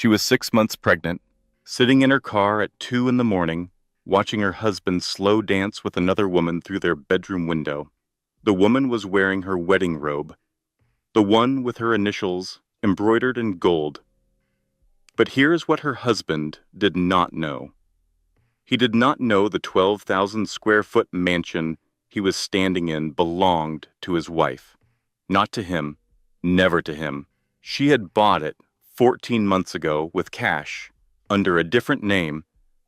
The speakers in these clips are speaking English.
She was 6 months pregnant, sitting in her car at 2 in the morning, watching her husband slow dance with another woman through their bedroom window. The woman was wearing her wedding robe, the one with her initials embroidered in gold. But here's what her husband did not know. He did not know the 12,000 square foot mansion he was standing in belonged to his wife. Not to him, never to him. She had bought it 14 months ago with cash, under a different name,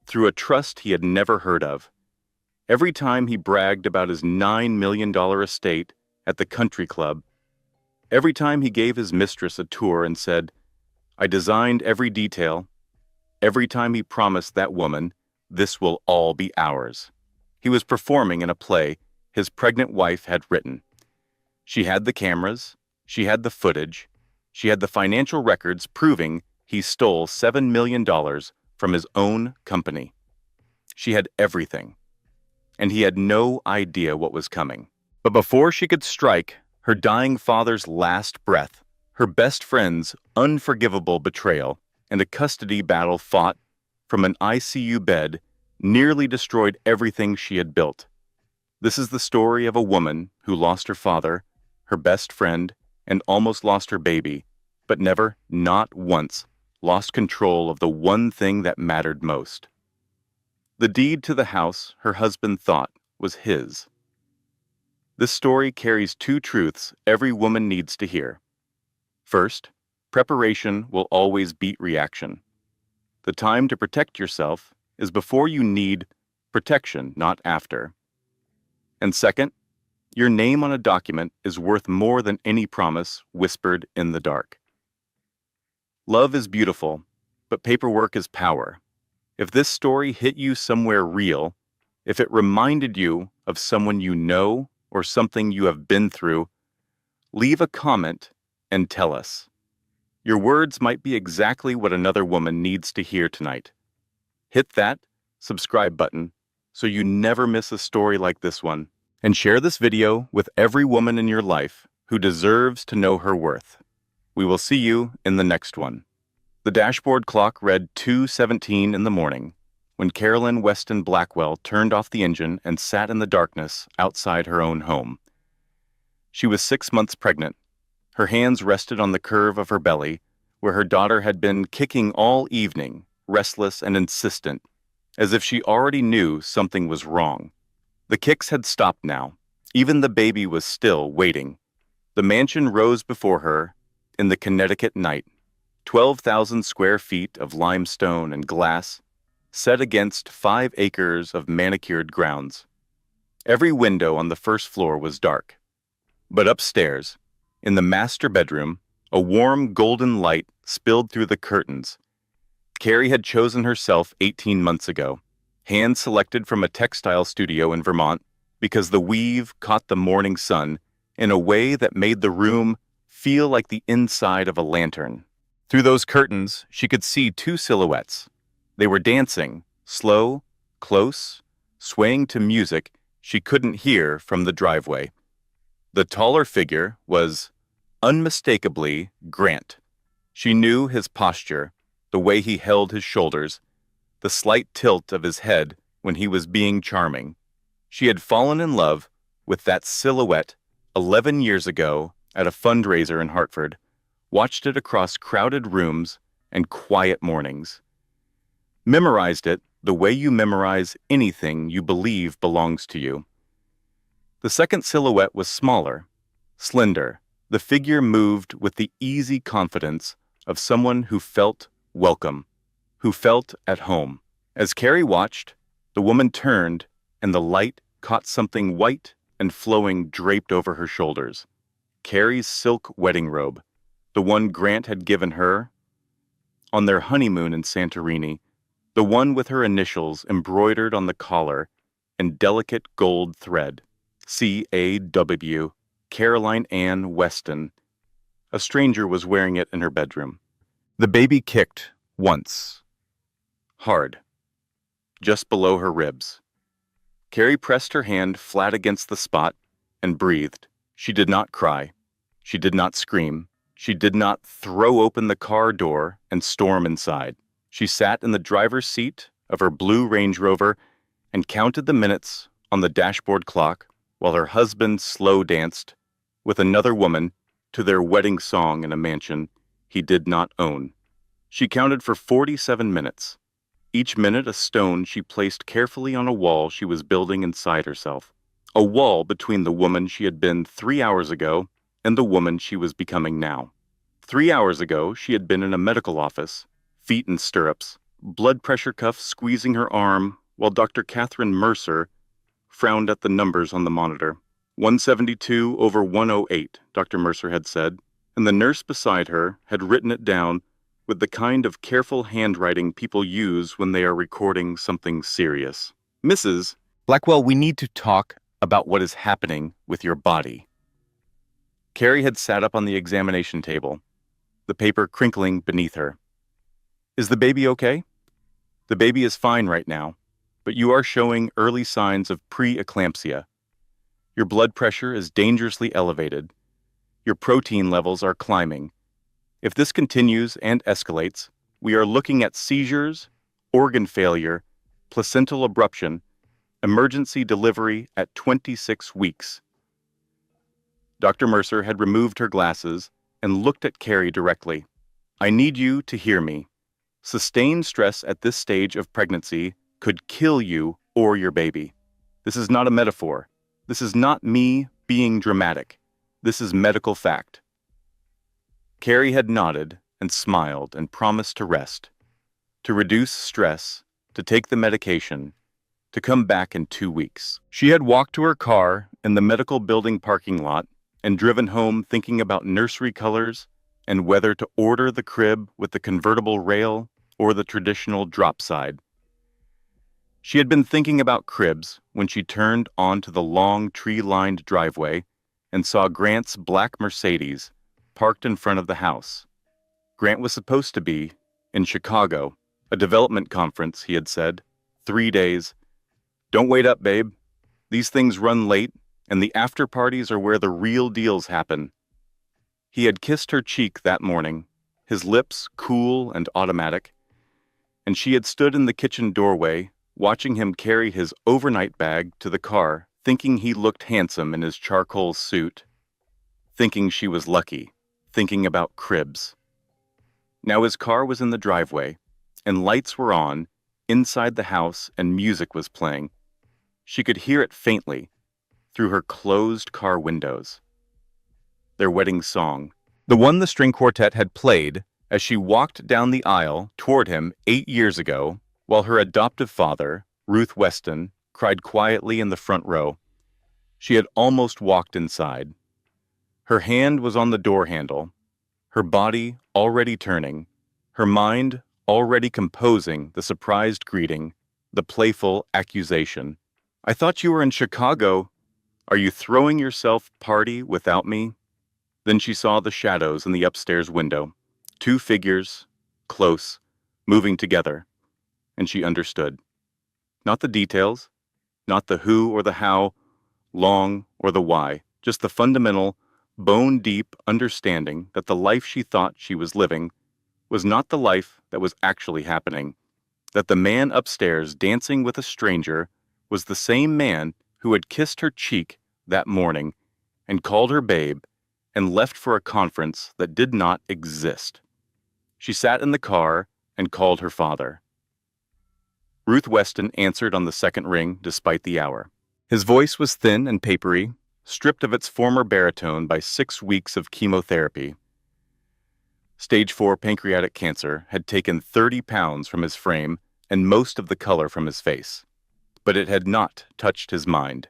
through a trust he had never heard of. Every time he bragged about his $9 million estate at the country club, every time he gave his mistress a tour and said, "I designed every detail," every time he promised that woman, "This will all be ours," he was performing in a play his pregnant wife had written. She had the cameras, she had the footage, she had the financial records proving he stole $7 million from his own company. She had everything, and he had no idea what was coming. But before she could strike her dying father's last breath, her best friend's unforgivable betrayal, and a custody battle fought from an ICU bed nearly destroyed everything she had built. This is the story of a woman who lost her father, her best friend, and almost lost her baby, but never, not once, lost control of the one thing that mattered most. The deed to the house her husband thought was his. This story carries two truths every woman needs to hear. First, preparation will always beat reaction. The time to protect yourself is before you need protection, not after. And second, your name on a document is worth more than any promise whispered in the dark. Love is beautiful, but paperwork is power. If this story hit you somewhere real, if it reminded you of someone you know or something you have been through, leave a comment and tell us. Your words might be exactly what another woman needs to hear tonight. Hit that subscribe button so you never miss a story like this one, and share this video with every woman in your life who deserves to know her worth. We will see you in the next one. The dashboard clock read 2:17 in the morning when Carolyn Weston Blackwell turned off the engine and sat in the darkness outside her own home. She was 6 months pregnant. Her hands rested on the curve of her belly, where her daughter had been kicking all evening, restless and insistent, as if she already knew something was wrong. The kicks had stopped now. Even the baby was still waiting. The mansion rose before her in the Connecticut night, 12,000 square feet of limestone and glass, set against 5 acres of manicured grounds. Every window on the first floor was dark. But upstairs, in the master bedroom, a warm golden light spilled through the curtains. Carrie had chosen herself 18 months ago, hand-selected from a textile studio in Vermont, because the weave caught the morning sun in a way that made the room feel like the inside of a lantern. Through those curtains, she could see 2 silhouettes. They were dancing, slow, close, swaying to music she couldn't hear from the driveway. The taller figure was unmistakably Grant. She knew his posture, the way he held his shoulders, the slight tilt of his head when he was being charming. She had fallen in love with that silhouette 11 years ago at a fundraiser in Hartford, watched it across crowded rooms and quiet mornings. Memorized it the way you memorize anything you believe belongs to you. The second silhouette was smaller, slender. The figure moved with the easy confidence of someone who felt welcome, who felt at home. As Carrie watched, the woman turned and the light caught something white and flowing draped over her shoulders. Carrie's silk wedding robe, the one Grant had given her on their honeymoon in Santorini, the one with her initials embroidered on the collar in delicate gold thread, C.A.W., Caroline Ann Weston. A stranger was wearing it in her bedroom. The baby kicked once, hard, just below her ribs. Carrie pressed her hand flat against the spot and breathed. She did not cry. She did not scream. She did not throw open the car door and storm inside. She sat in the driver's seat of her blue Range Rover and counted the minutes on the dashboard clock while her husband slow danced with another woman to their wedding song in a mansion he did not own. She counted for 47 minutes, each minute a stone she placed carefully on a wall she was building inside herself, a wall between the woman she had been 3 hours ago and the woman she was becoming now. 3 hours ago, she had been in a medical office, feet in stirrups, blood pressure cuff squeezing her arm while Dr. Catherine Mercer frowned at the numbers on the monitor. 172/108, Dr. Mercer had said, and the nurse beside her had written it down with the kind of careful handwriting people use when they are recording something serious. Mrs. Blackwell, we need to talk about what is happening with your body. Carrie had sat up on the examination table, the paper crinkling beneath her. Is the baby okay? The baby is fine right now, but you are showing early signs of pre-eclampsia. Your blood pressure is dangerously elevated. Your protein levels are climbing. If this continues and escalates, we are looking at seizures, organ failure, placental abruption, emergency delivery at 26 weeks. Dr. Mercer had removed her glasses and looked at Carrie directly. I need you to hear me. Sustained stress at this stage of pregnancy could kill you or your baby. This is not a metaphor. This is not me being dramatic. This is medical fact. Carrie had nodded and smiled and promised to rest, to reduce stress, to take the medication, to come back in 2 weeks. She had walked to her car in the medical building parking lot and driven home thinking about nursery colors and whether to order the crib with the convertible rail or the traditional drop side. She had been thinking about cribs when she turned onto the long tree-lined driveway and saw Grant's black Mercedes parked in front of the house. Grant was supposed to be in Chicago, a development conference, he had said. 3 days. Don't wait up, babe. These things run late, and the after parties are where the real deals happen. He had kissed her cheek that morning, his lips cool and automatic, and she had stood in the kitchen doorway, watching him carry his overnight bag to the car, thinking he looked handsome in his charcoal suit, thinking she was lucky, thinking about cribs. Now his car was in the driveway, and lights were on, inside the house, and music was playing. She could hear it faintly, through her closed car windows. Their wedding song, the one the string quartet had played as she walked down the aisle toward him 8 years ago, while her adoptive father, Ruth Weston, cried quietly in the front row. She had almost walked inside. Her hand was on the door handle, her body already turning, her mind already composing the surprised greeting, the playful accusation. I thought you were in Chicago. Are you throwing yourself party without me? Then she saw the shadows in the upstairs window, 2 figures, close, moving together, and she understood. Not the details, not the who or the how, long or the why, just the fundamental, bone-deep understanding that the life she thought she was living was not the life that was actually happening, that the man upstairs dancing with a stranger was the same man who had kissed her cheek that morning and called her babe and left for a conference that did not exist. She sat in the car and called her father. Ruth Weston answered on the second ring despite the hour. His voice was thin and papery, stripped of its former baritone by 6 weeks of chemotherapy. Stage 4 pancreatic cancer had taken 30 pounds from his frame and most of the color from his face. But it had not touched his mind.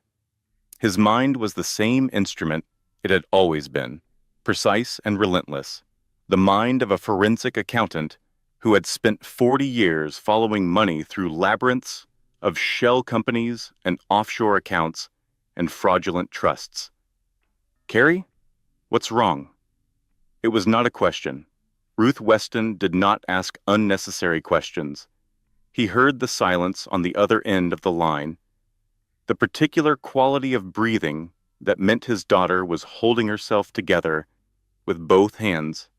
His mind was the same instrument it had always been, precise and relentless, the mind of a forensic accountant who had spent 40 years following money through labyrinths of shell companies and offshore accounts and fraudulent trusts. Carrie, what's wrong? It was not a question. Ruth Weston did not ask unnecessary questions. He heard the silence on the other end of the line, the particular quality of breathing that meant his daughter was holding herself together with both hands,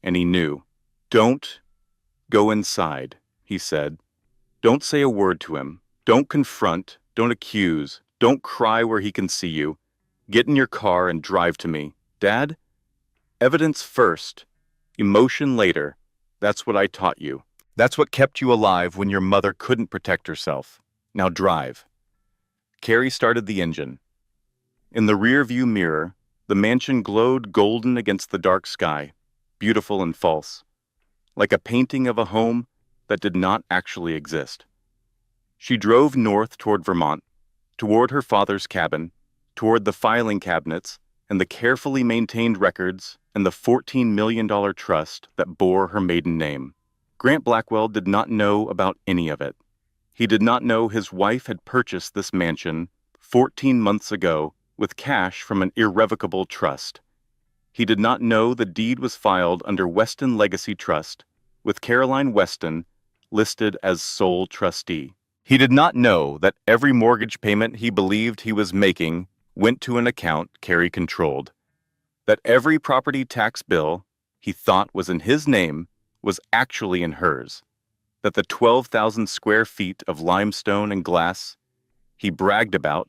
and he knew. "Don't go inside," he said. "Don't say a word to him. Don't confront. Don't accuse. Don't cry where he can see you. Get in your car and drive to me. Dad? Evidence first, emotion later. That's what I taught you. That's what kept you alive when your mother couldn't protect herself. Now drive." Carrie started the engine. In the rear-view mirror, the mansion glowed golden against the dark sky, beautiful and false, like a painting of a home that did not actually exist. She drove north toward Vermont, toward her father's cabin, toward the filing cabinets and the carefully maintained records and the $14 million trust that bore her maiden name. Grant Blackwell did not know about any of it. He did not know his wife had purchased this mansion 14 months ago with cash from an irrevocable trust. He did not know the deed was filed under Weston Legacy Trust, with Caroline Weston listed as sole trustee. He did not know that every mortgage payment he believed he was making went to an account Carrie controlled, that every property tax bill he thought was in his name was actually in hers, that the 12,000 square feet of limestone and glass he bragged about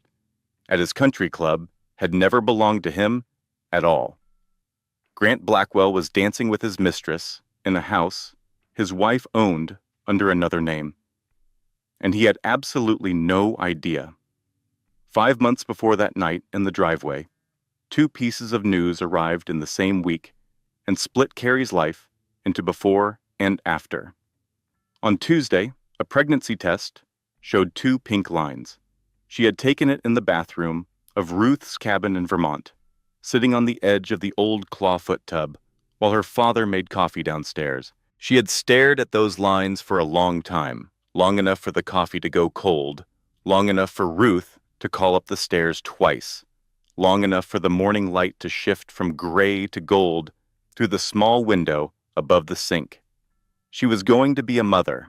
at his country club had never belonged to him at all. Grant Blackwell was dancing with his mistress in a house his wife owned under another name, and he had absolutely no idea. 5 months before that night in the driveway, 2 pieces of news arrived in the same week and split Carrie's life into before and after. On Tuesday, a pregnancy test showed 2 pink lines. She had taken it in the bathroom of Ruth's cabin in Vermont, sitting on the edge of the old clawfoot tub while her father made coffee downstairs. She had stared at those lines for a long time, long enough for the coffee to go cold, long enough for Ruth to call up the stairs twice, long enough for the morning light to shift from gray to gold through the small window above the sink. She was going to be a mother.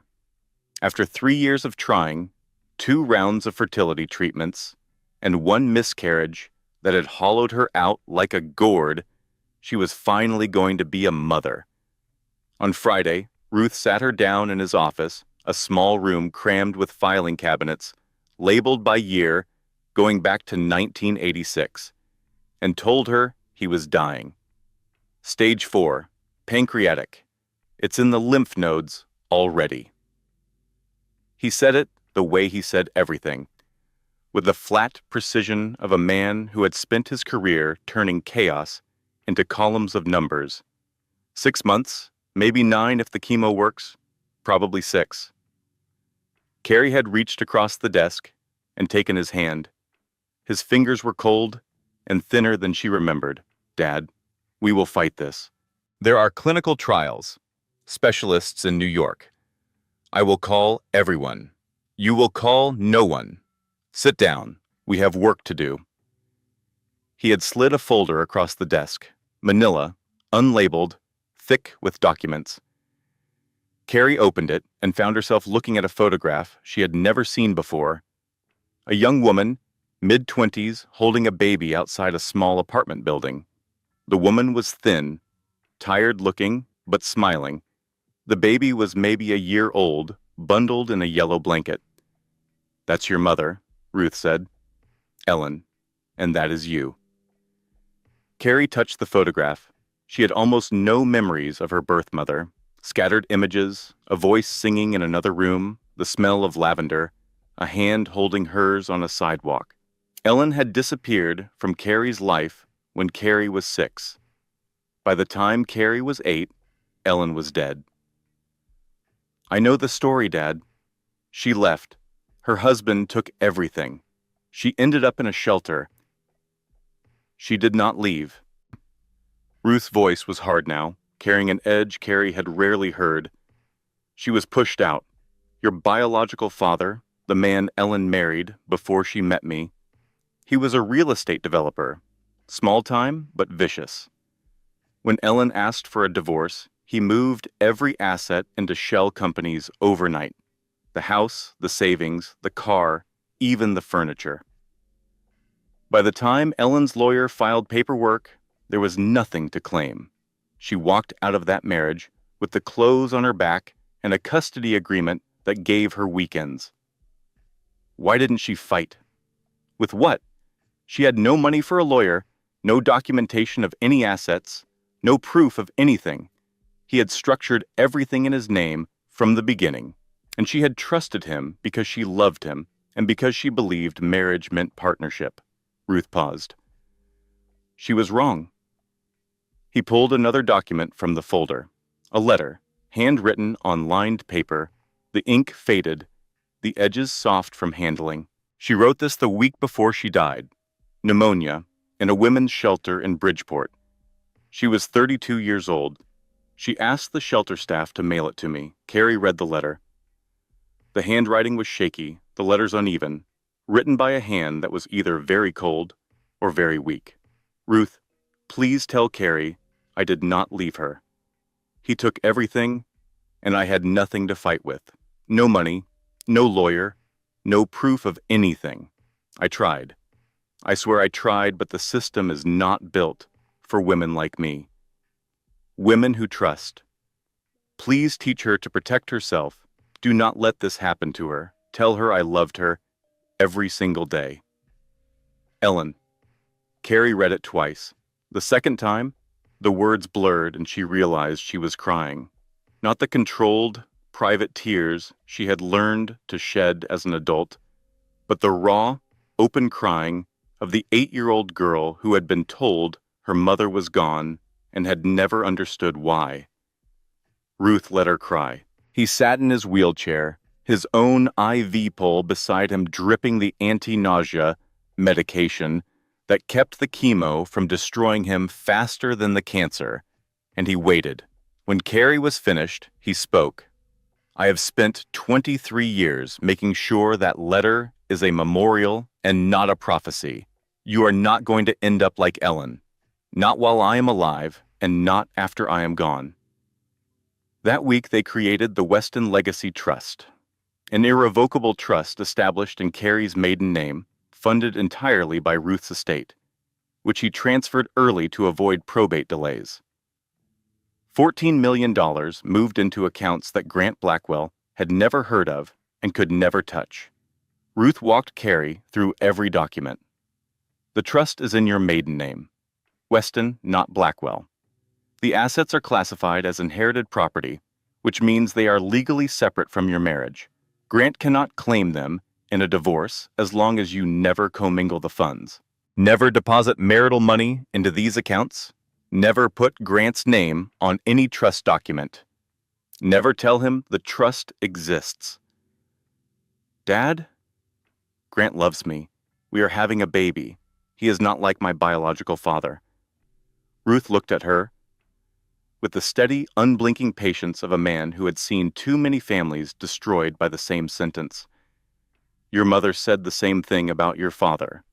After 3 years of trying, 2 rounds of fertility treatments, and 1 miscarriage that had hollowed her out like a gourd, she was finally going to be a mother. On Friday, Ruth sat her down in his office, a small room crammed with filing cabinets, labeled by year, going back to 1986, and told her he was dying. Stage 4, pancreatic. It's in the lymph nodes already. He said it the way he said everything, with the flat precision of a man who had spent his career turning chaos into columns of numbers. 6 months, maybe 9 if the chemo works, probably 6. Carrie had reached across the desk and taken his hand. His fingers were cold and thinner than she remembered. "Dad, we will fight this. There are clinical trials, specialists in New York. I will call everyone. You will call no one. Sit down. We have work to do." He had slid a folder across the desk, manila, unlabeled, thick with documents. Carrie opened it and found herself looking at a photograph she had never seen before. A young woman, mid-20s, holding a baby outside a small apartment building. The woman was thin, tired-looking, but smiling. The baby was maybe a year old, bundled in a yellow blanket. "That's your mother," Ruth said. "Ellen, and that is you." Carrie touched the photograph. She had almost no memories of her birth mother. Scattered images, a voice singing in another room, the smell of lavender, a hand holding hers on a sidewalk. Ellen had disappeared from Carrie's life when Carrie was 6. By the time Carrie was 8, Ellen was dead. "I know the story, Dad. She left. Her husband took everything. She ended up in a shelter. She did not leave." Ruth's voice was hard now, carrying an edge Carrie had rarely heard. "She was pushed out. Your biological father, the man Ellen married before she met me, he was a real estate developer, small time but vicious. When Ellen asked for a divorce, he moved every asset into shell companies overnight. The house, the savings, the car, even the furniture. By the time Ellen's lawyer filed paperwork, there was nothing to claim. she walked out of that marriage with the clothes on her back and a custody agreement that gave her weekends. Why didn't she fight? With what? She had no money for a lawyer, no documentation of any assets, no proof of anything. He had structured everything in his name from the beginning, and she had trusted him because she loved him and because she believed marriage meant partnership. Ruth paused. She was wrong. He pulled another document from the folder. A letter, handwritten on lined paper, the ink faded, the edges soft from handling. She wrote this the week before she died. Pneumonia, in a women's shelter in Bridgeport. She was 32 years old. She asked the shelter staff to mail it to me. Carrie read the letter. The handwriting was shaky, the letters uneven, written by a hand that was either very cold or very weak. Ruth, please tell Carrie I did not leave her. He took everything, and I had nothing to fight with. No money, no lawyer, no proof of anything. I tried. I swear I tried, but the system is not built for women like me. Women who trust. Please teach her to protect herself. Do not let this happen to her. Tell her I loved her every single day. Ellen. Carrie read it twice. The second time, the words blurred and she realized she was crying. Not the controlled, private tears she had learned to shed as an adult, but the raw, open crying of the 8-year-old girl who had been told her mother was gone and had never understood why. Ruth let her cry. He sat in his wheelchair, his own IV pole beside him dripping the anti-nausea medication that kept the chemo from destroying him faster than the cancer, and he waited. When Carrie was finished, he spoke. I have spent 23 years making sure that letter is a memorial and not a prophecy. You are not going to end up like Ellen. Not while I am alive, and not after I am gone. That week they created the Weston Legacy Trust, an irrevocable trust established in Carrie's maiden name, funded entirely by Ruth's estate, which he transferred early to avoid probate delays. $14 million moved into accounts that Grant Blackwell had never heard of and could never touch. Ruth walked Carrie through every document. The trust is in your maiden name, Weston, not Blackwell. The assets are classified as inherited property, which means they are legally separate from your marriage. Grant cannot claim them in a divorce as long as you never commingle the funds. Never deposit marital money into these accounts. Never put Grant's name on any trust document. Never tell him the trust exists. Dad? Grant loves me. We are having a baby. He is not like my biological father. Ruth looked at her with the steady, unblinking patience of a man who had seen too many families destroyed by the same sentence. Your mother said the same thing about your father,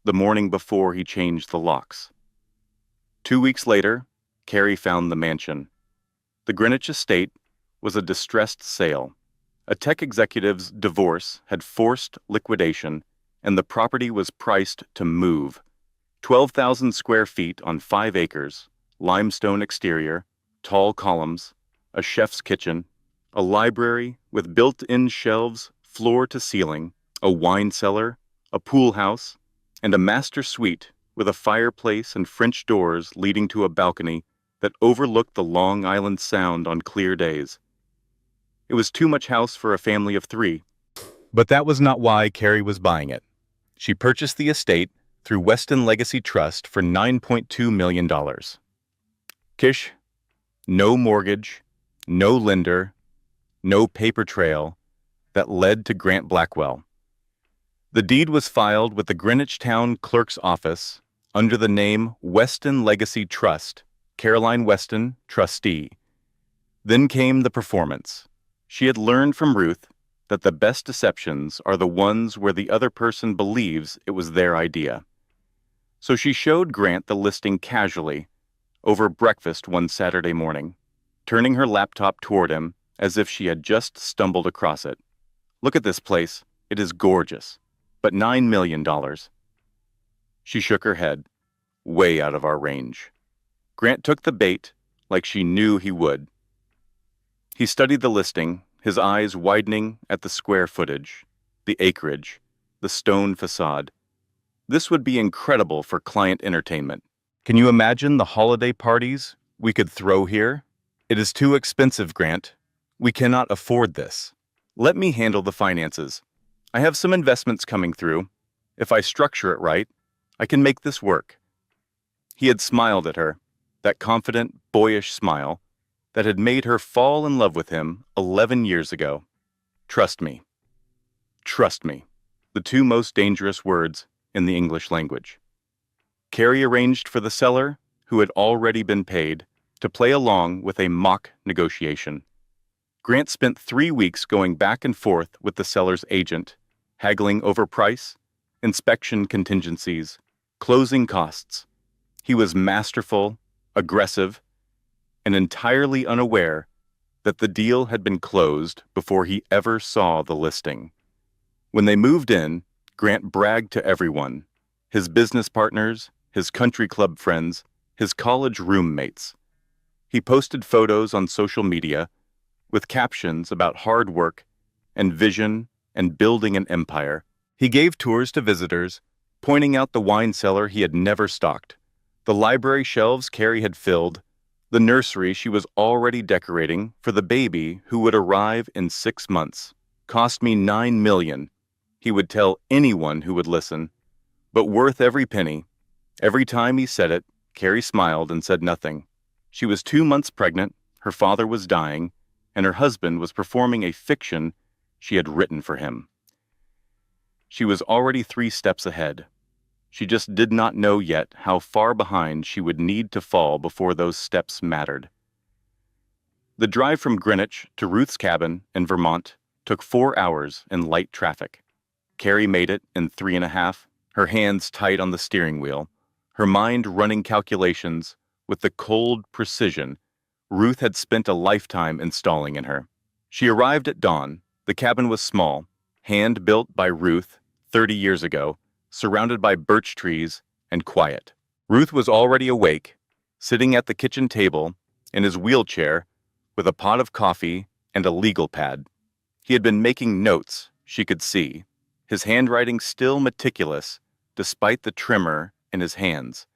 the morning before he changed the locks. 2 weeks later, Carrie found the mansion. The Greenwich estate was a distressed sale. A tech executive's divorce had forced liquidation, and the property was priced to move. 12,000 square feet on 5 acres, limestone exterior, tall columns, a chef's kitchen, a library with built-in shelves floor to ceiling, a wine cellar, a pool house, and a master suite with a fireplace and French doors leading to a balcony that overlooked the Long Island Sound on clear days. It was too much house for a family of 3. But that was not why Carrie was buying it. She purchased the estate through Weston Legacy Trust for $9.2 million. Kish, no mortgage, no lender, no paper trail that led to Grant Blackwell. The deed was filed with the Greenwich Town Clerk's Office under the name Weston Legacy Trust, Caroline Weston, trustee. Then came the performance. She had learned from Ruth that the best deceptions are the ones where the other person believes it was their idea. So she showed Grant the listing casually over breakfast one Saturday morning, turning her laptop toward him as if she had just stumbled across it. Look at this place. It is gorgeous. But $9 million. She shook her head. Way out of our range. Grant took the bait, like she knew he would. He studied the listing, his eyes widening at the square footage, the acreage, the stone facade. This would be incredible for client entertainment. Can you imagine the holiday parties we could throw here? It is too expensive, Grant. We cannot afford this. Let me handle the finances. I have some investments coming through. If I structure it right, I can make this work. He had smiled at her, that confident, boyish smile that had made her fall in love with him 11 years ago. Trust me. Trust me. The two most dangerous words in the English language. Carrie arranged for the seller, who had already been paid, to play along with a mock negotiation. Grant spent 3 weeks going back and forth with the seller's agent, haggling over price, inspection contingencies, closing costs. He was masterful, aggressive, and entirely unaware that the deal had been closed before he ever saw the listing. When they moved in, Grant bragged to everyone, his business partners, his country club friends, his college roommates. He posted photos on social media with captions about hard work and vision and building an empire. He gave tours to visitors, pointing out the wine cellar he had never stocked, the library shelves Carrie had filled, the nursery she was already decorating for the baby who would arrive in 6 months. Cost me $9 million, he would tell anyone who would listen, but worth every penny. Every time he said it, Carrie smiled and said nothing. She was 2 months pregnant, her father was dying, and her husband was performing a fiction she had written for him. She was already 3 steps ahead. She just did not know yet how far behind she would need to fall before those steps mattered. The drive from Greenwich to Ruth's cabin in Vermont took 4 hours in light traffic. Carrie made it in 3.5, her hands tight on the steering wheel, her mind running calculations with the cold precision Ruth had spent a lifetime installing in her. She arrived at dawn. The cabin was small, hand-built by Ruth 30 years ago, surrounded by birch trees and quiet. Ruth was already awake, sitting at the kitchen table in his wheelchair with a pot of coffee and a legal pad. He had been making notes, she could see, his handwriting still meticulous despite the tremor in his hands.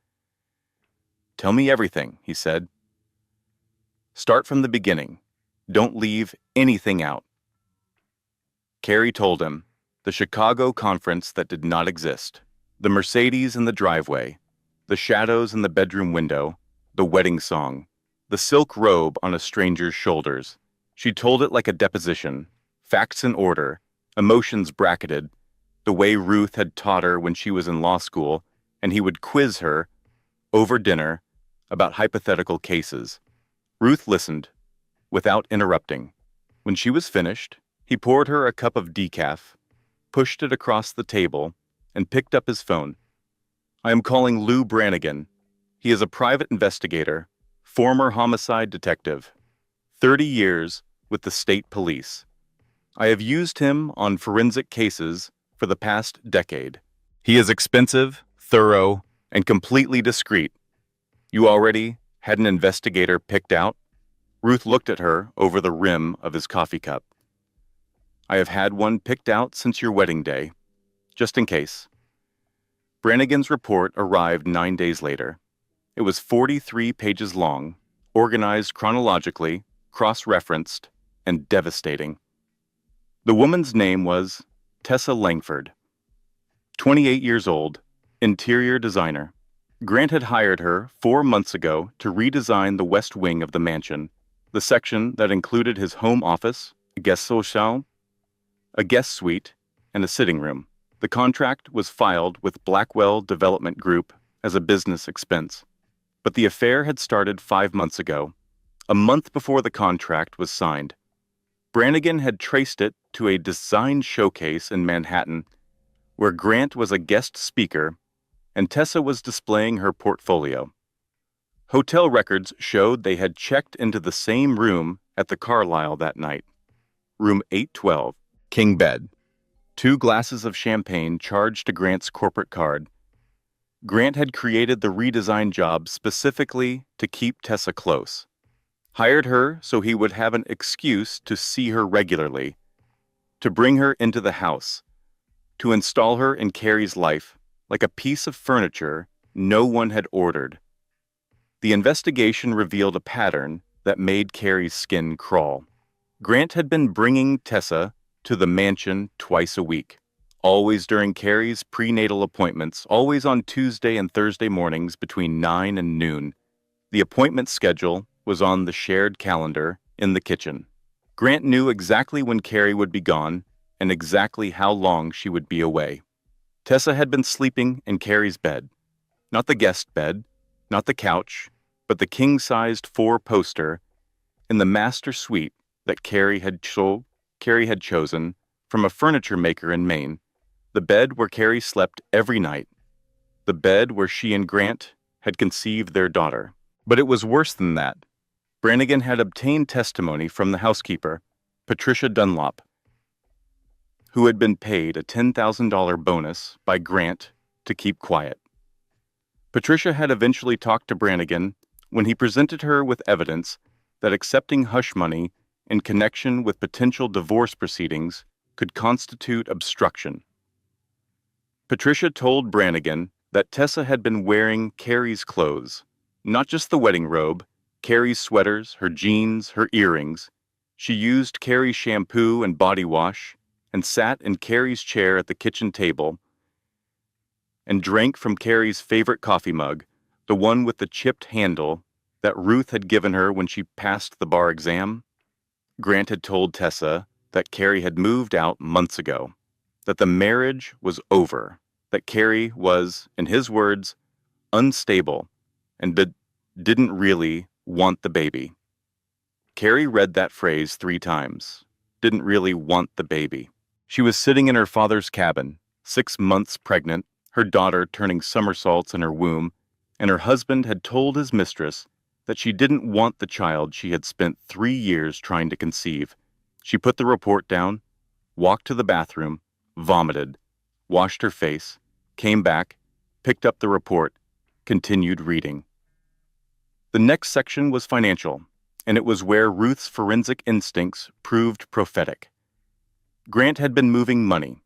"Tell me everything," he said. "Start from the beginning. Don't leave anything out." Carrie told him, the Chicago conference that did not exist, the Mercedes in the driveway, the shadows in the bedroom window, the wedding song, the silk robe on a stranger's shoulders. She told it like a deposition, facts in order, emotions bracketed, the way Ruth had taught her when she was in law school, and he would quiz her over dinner about hypothetical cases. Ruth listened, without interrupting. When she was finished, he poured her a cup of decaf, pushed it across the table, and picked up his phone. "I am calling Lou Brannigan. He is a private investigator, former homicide detective, 30 years with the state police. I have used him on forensic cases for the past decade. He is expensive, thorough, and completely discreet. You already had an investigator picked out?" Ruth looked at her over the rim of his coffee cup. "I have had one picked out since your wedding day, just in case." Brannigan's report arrived 9 days later. It was 43 pages long, organized chronologically, cross-referenced, and devastating. The woman's name was Tessa Langford, 28 years old, interior designer. Grant had hired her 4 months ago to redesign the west wing of the mansion, the section that included his home office, a guest social, a guest suite, and a sitting room. The contract was filed with Blackwell Development Group as a business expense. But the affair had started 5 months ago, a month before the contract was signed. Brannigan had traced it to a design showcase in Manhattan, where Grant was a guest speaker and Tessa was displaying her portfolio. Hotel records showed they had checked into the same room at the Carlyle that night. Room 812, king bed. 2 glasses of champagne charged to Grant's corporate card. Grant had created the redesign job specifically to keep Tessa close. hired her so he would have an excuse to see her regularly, to bring her into the house, to install her in Carrie's life like a piece of furniture no one had ordered. The investigation revealed a pattern that made Carrie's skin crawl. Grant had been bringing Tessa to the mansion twice a week, always during Carrie's prenatal appointments, always on Tuesday and Thursday mornings between 9 and noon. The appointment schedule was on the shared calendar in the kitchen. Grant knew exactly when Carrie would be gone and exactly how long she would be away. Tessa had been sleeping in Carrie's bed, not the guest bed, not the couch, but the king-sized four-poster in the master suite that Carrie had chosen from a furniture maker in Maine, the bed where Carrie slept every night, the bed where she and Grant had conceived their daughter. But it was worse than that. Brannigan had obtained testimony from the housekeeper, Patricia Dunlop, who had been paid a $10,000 bonus by Grant to keep quiet. Patricia had eventually talked to Brannigan when he presented her with evidence that accepting hush money in connection with potential divorce proceedings could constitute obstruction. Patricia told Brannigan that Tessa had been wearing Carrie's clothes, not just the wedding robe, Carrie's sweaters, her jeans, her earrings. She used Carrie's shampoo and body wash and sat in Carrie's chair at the kitchen table and drank from Carrie's favorite coffee mug, the one with the chipped handle that Ruth had given her when she passed the bar exam. Grant had told Tessa that Carrie had moved out months ago, that the marriage was over, that Carrie was, in his words, unstable and didn't really want the baby. Carrie read that phrase 3 times. Didn't really want the baby. She was sitting in her father's cabin, 6 months pregnant, her daughter turning somersaults in her womb, and her husband had told his mistress that she didn't want the child she had spent 3 years trying to conceive. She put the report down, walked to the bathroom, vomited, washed her face, came back, picked up the report, continued reading. The next section was financial, and it was where Ruth's forensic instincts proved prophetic. Grant had been moving money,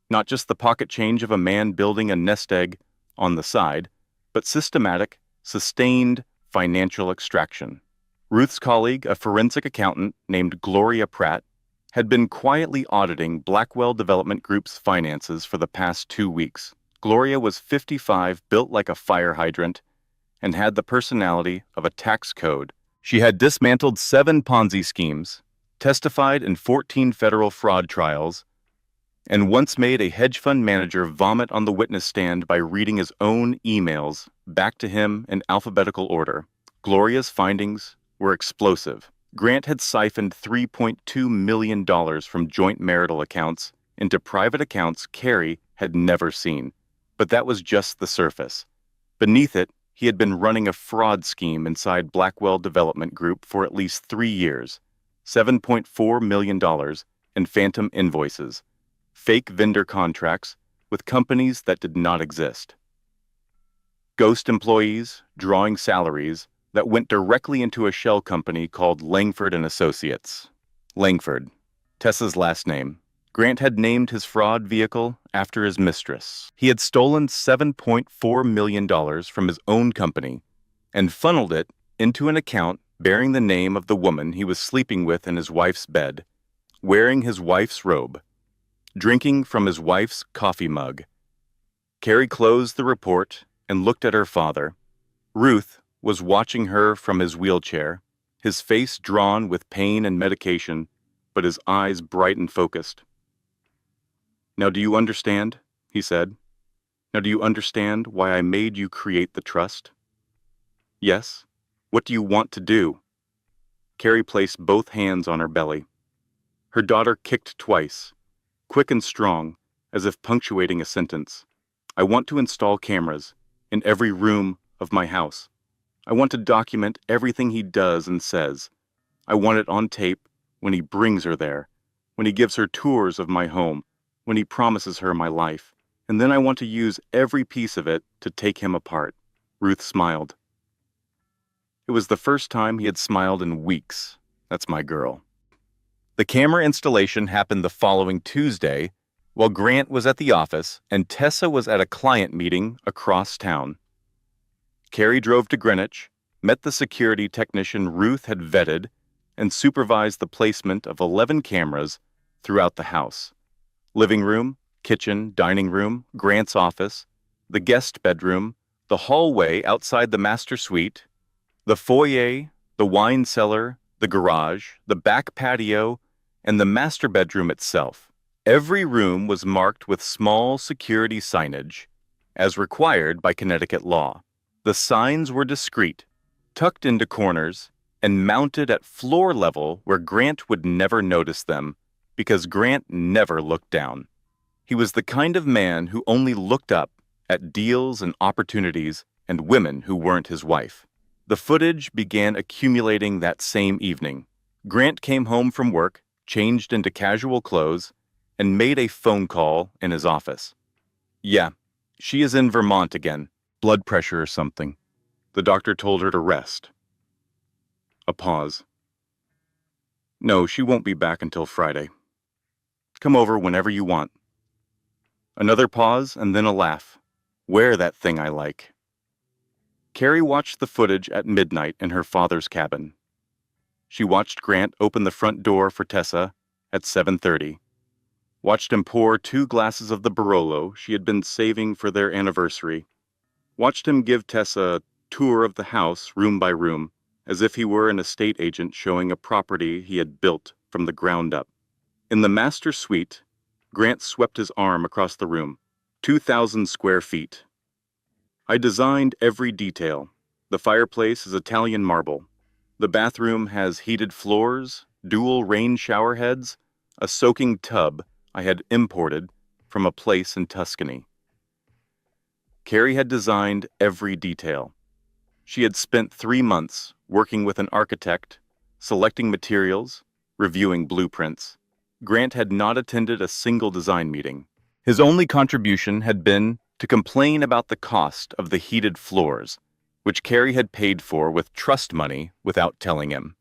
not just the pocket change of a man building a nest egg on the side, but systematic, sustained financial extraction. Ruth's colleague, a forensic accountant named Gloria Pratt, had been quietly auditing Blackwell Development Group's finances for the past 2 weeks. Gloria was 55, built like a fire hydrant, and had the personality of a tax code. She had dismantled 7 Ponzi schemes, testified in 14 federal fraud trials, and once made a hedge fund manager vomit on the witness stand by reading his own emails back to him in alphabetical order. Gloria's findings were explosive. Grant had siphoned $3.2 million from joint marital accounts into private accounts Carrie had never seen. But that was just the surface. Beneath it, he had been running a fraud scheme inside Blackwell Development Group for at least 3 years. $7.4 million in phantom invoices, fake vendor contracts with companies that did not exist. Ghost employees drawing salaries that went directly into a shell company called Langford and Associates. Langford, Tessa's last name. Grant had named his fraud vehicle after his mistress. He had stolen $7.4 million from his own company and funneled it into an account bearing the name of the woman he was sleeping with in his wife's bed, wearing his wife's robe, drinking from his wife's coffee mug. Carrie closed the report and looked at her father. Ruth was watching her from his wheelchair, his face drawn with pain and medication, but his eyes bright and focused. "Now do you understand?" he said. "Now do you understand why I made you create the trust?" "Yes. What do you want to do?" Carrie placed both hands on her belly. Her daughter kicked twice, quick and strong, as if punctuating a sentence. "I want to install cameras in every room of my house. I want to document everything he does and says. I want it on tape when he brings her there, when he gives her tours of my home, when he promises her my life. And then I want to use every piece of it to take him apart." Ruth smiled. It was the first time he had smiled in weeks. That's my girl. The camera installation happened the following Tuesday, while Grant was at the office and Tessa was at a client meeting across town. Carrie drove to Greenwich, met the security technician Ruth had vetted, and supervised the placement of 11 cameras throughout the house. Living room, kitchen, dining room, Grant's office, the guest bedroom, the hallway outside the master suite, the foyer, the wine cellar, the garage, the back patio, and the master bedroom itself. Every room was marked with small security signage, as required by Connecticut law. The signs were discreet, tucked into corners, and mounted at floor level where Grant would never notice them, because Grant never looked down. He was the kind of man who only looked up at deals and opportunities and women who weren't his wife. The footage began accumulating that same evening. Grant came home from work, changed into casual clothes, and made a phone call in his office. Yeah, she is in Vermont again. Blood pressure or something. The doctor told her to rest. A pause. No, she won't be back until Friday. Come over whenever you want. Another pause and then a laugh. Wear that thing I like. Carrie watched the footage at midnight in her father's cabin. She watched Grant open the front door for Tessa at 7:30. Watched him pour 2 glasses of the Barolo she had been saving for their anniversary. Watched him give Tessa a tour of the house room by room, as if he were an estate agent showing a property he had built from the ground up. In the master suite, Grant swept his arm across the room. 2,000 square feet. I designed every detail. The fireplace is Italian marble. The bathroom has heated floors, dual rain shower heads, a soaking tub I had imported from a place in Tuscany. Carrie had designed every detail. She had spent 3 months working with an architect, selecting materials, reviewing blueprints. Grant had not attended a single design meeting. His only contribution had been to complain about the cost of the heated floors, which Carrie had paid for with trust money without telling him.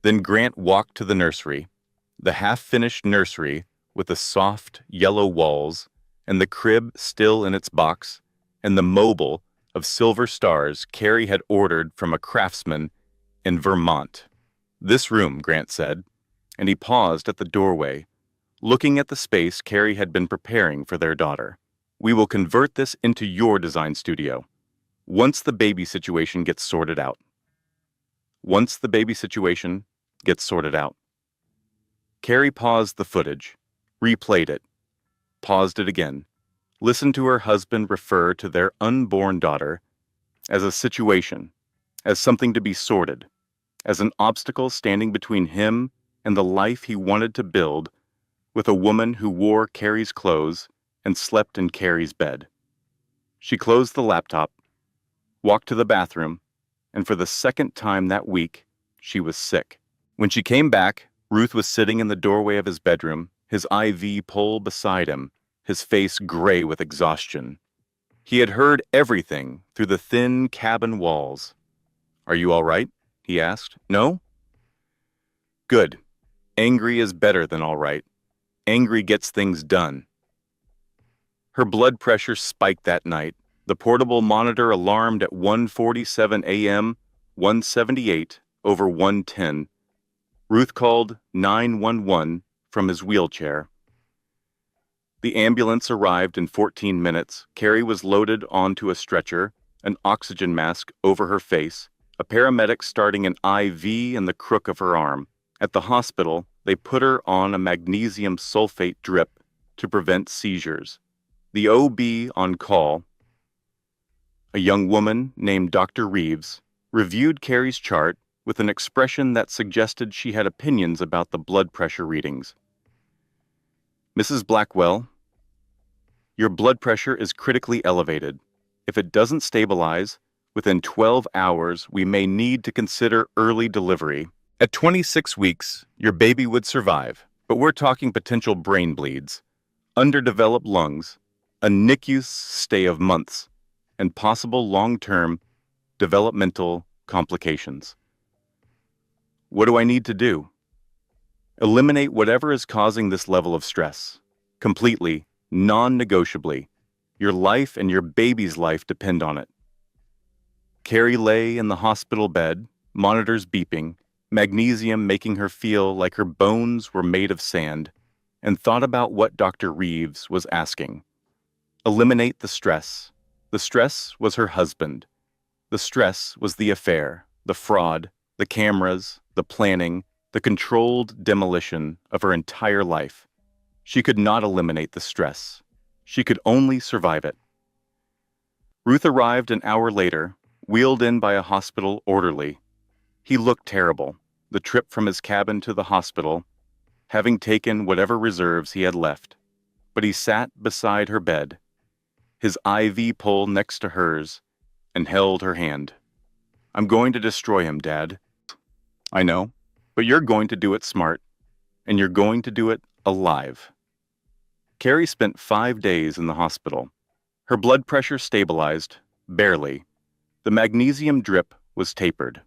Then Grant walked to the nursery, the half-finished nursery with the soft, yellow walls and the crib still in its box, and the mobile of silver stars Carrie had ordered from a craftsman in Vermont. This room, Grant said, and he paused at the doorway, looking at the space Carrie had been preparing for their daughter. We will convert this into your design studio, once the baby situation gets sorted out. Once the baby situation gets sorted out. Carrie paused the footage, replayed it, paused it again, listened to her husband refer to their unborn daughter as a situation, as something to be sorted, as an obstacle standing between him and the life he wanted to build with a woman who wore Carrie's clothes and slept in Carrie's bed. She closed the laptop, walked to the bathroom, and for the second time that week, she was sick. When she came back, Ruth was sitting in the doorway of his bedroom, his IV pole beside him, his face gray with exhaustion. He had heard everything through the thin cabin walls. Are you all right? He asked. No? Good. Angry is better than all right. Angry gets things done. Her blood pressure spiked that night. The portable monitor alarmed at 1:47 a.m., 178 over 110. Ruth called 911 from his wheelchair. The ambulance arrived in 14 minutes. Carrie was loaded onto a stretcher, an oxygen mask over her face, a paramedic starting an IV in the crook of her arm. At the hospital, they put her on a magnesium sulfate drip to prevent seizures. The OB on call, a young woman named Dr. Reeves, reviewed Carrie's chart with an expression that suggested she had opinions about the blood pressure readings. Mrs. Blackwell, your blood pressure is critically elevated. If it doesn't stabilize, within 12 hours, we may need to consider early delivery. At 26 weeks, your baby would survive, but we're talking potential brain bleeds, underdeveloped lungs, a NICU stay of months, and possible long-term developmental complications. What do I need to do? Eliminate whatever is causing this level of stress. Completely, non-negotiably. Your life and your baby's life depend on it. Carrie lay in the hospital bed, monitors beeping, magnesium making her feel like her bones were made of sand, and thought about what Dr. Reeves was asking. Eliminate the stress. The stress was her husband. The stress was the affair, the fraud, the cameras, the planning, the controlled demolition of her entire life. She could not eliminate the stress. She could only survive it. Ruth arrived an hour later, wheeled in by a hospital orderly. He looked terrible, the trip from his cabin to the hospital, having taken whatever reserves he had left. But he sat beside her bed, his IV pole next to hers, and held her hand. I'm going to destroy him, Dad. I know, but you're going to do it smart, and you're going to do it alive. Carrie spent 5 days in the hospital. Her blood pressure stabilized, barely. The magnesium drip was tapered.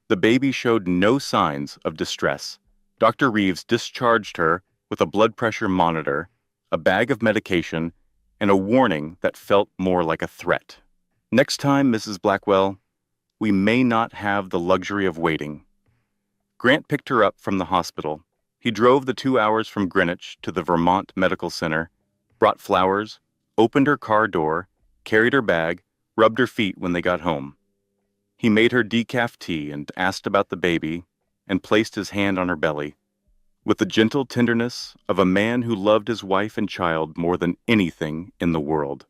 The baby showed no signs of distress. Dr. Reeves discharged her with a blood pressure monitor, a bag of medication, and a warning that felt more like a threat. Next time, Mrs. Blackwell, we may not have the luxury of waiting. Grant picked her up from the hospital. He drove the 2 hours from Greenwich to the Vermont Medical Center, brought flowers, opened her car door, carried her bag, rubbed her feet when they got home. He made her decaf tea and asked about the baby and placed his hand on her belly. With the gentle tenderness of a man who loved his wife and child more than anything in the world.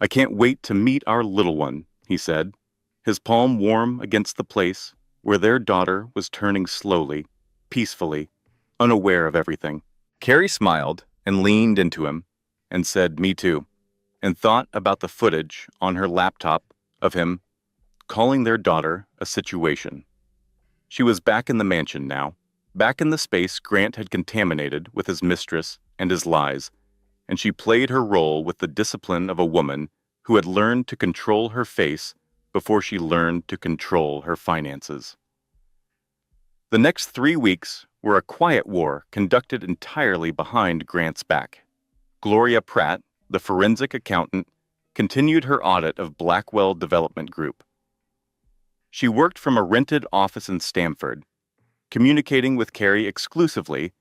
I can't wait to meet our little one, he said, his palm warm against the place where their daughter was turning slowly, peacefully, unaware of everything. Carrie smiled and leaned into him and said, "Me too," and thought about the footage on her laptop of him calling their daughter a situation. She was back in the mansion now, back in the space Grant had contaminated with his mistress and his lies, and she played her role with the discipline of a woman who had learned to control her face before she learned to control her finances. The next 3 weeks were a quiet war conducted entirely behind Grant's back. Gloria Pratt, the forensic accountant, continued her audit of Blackwell Development Group. She worked from a rented office in Stamford, communicating with Carrie exclusively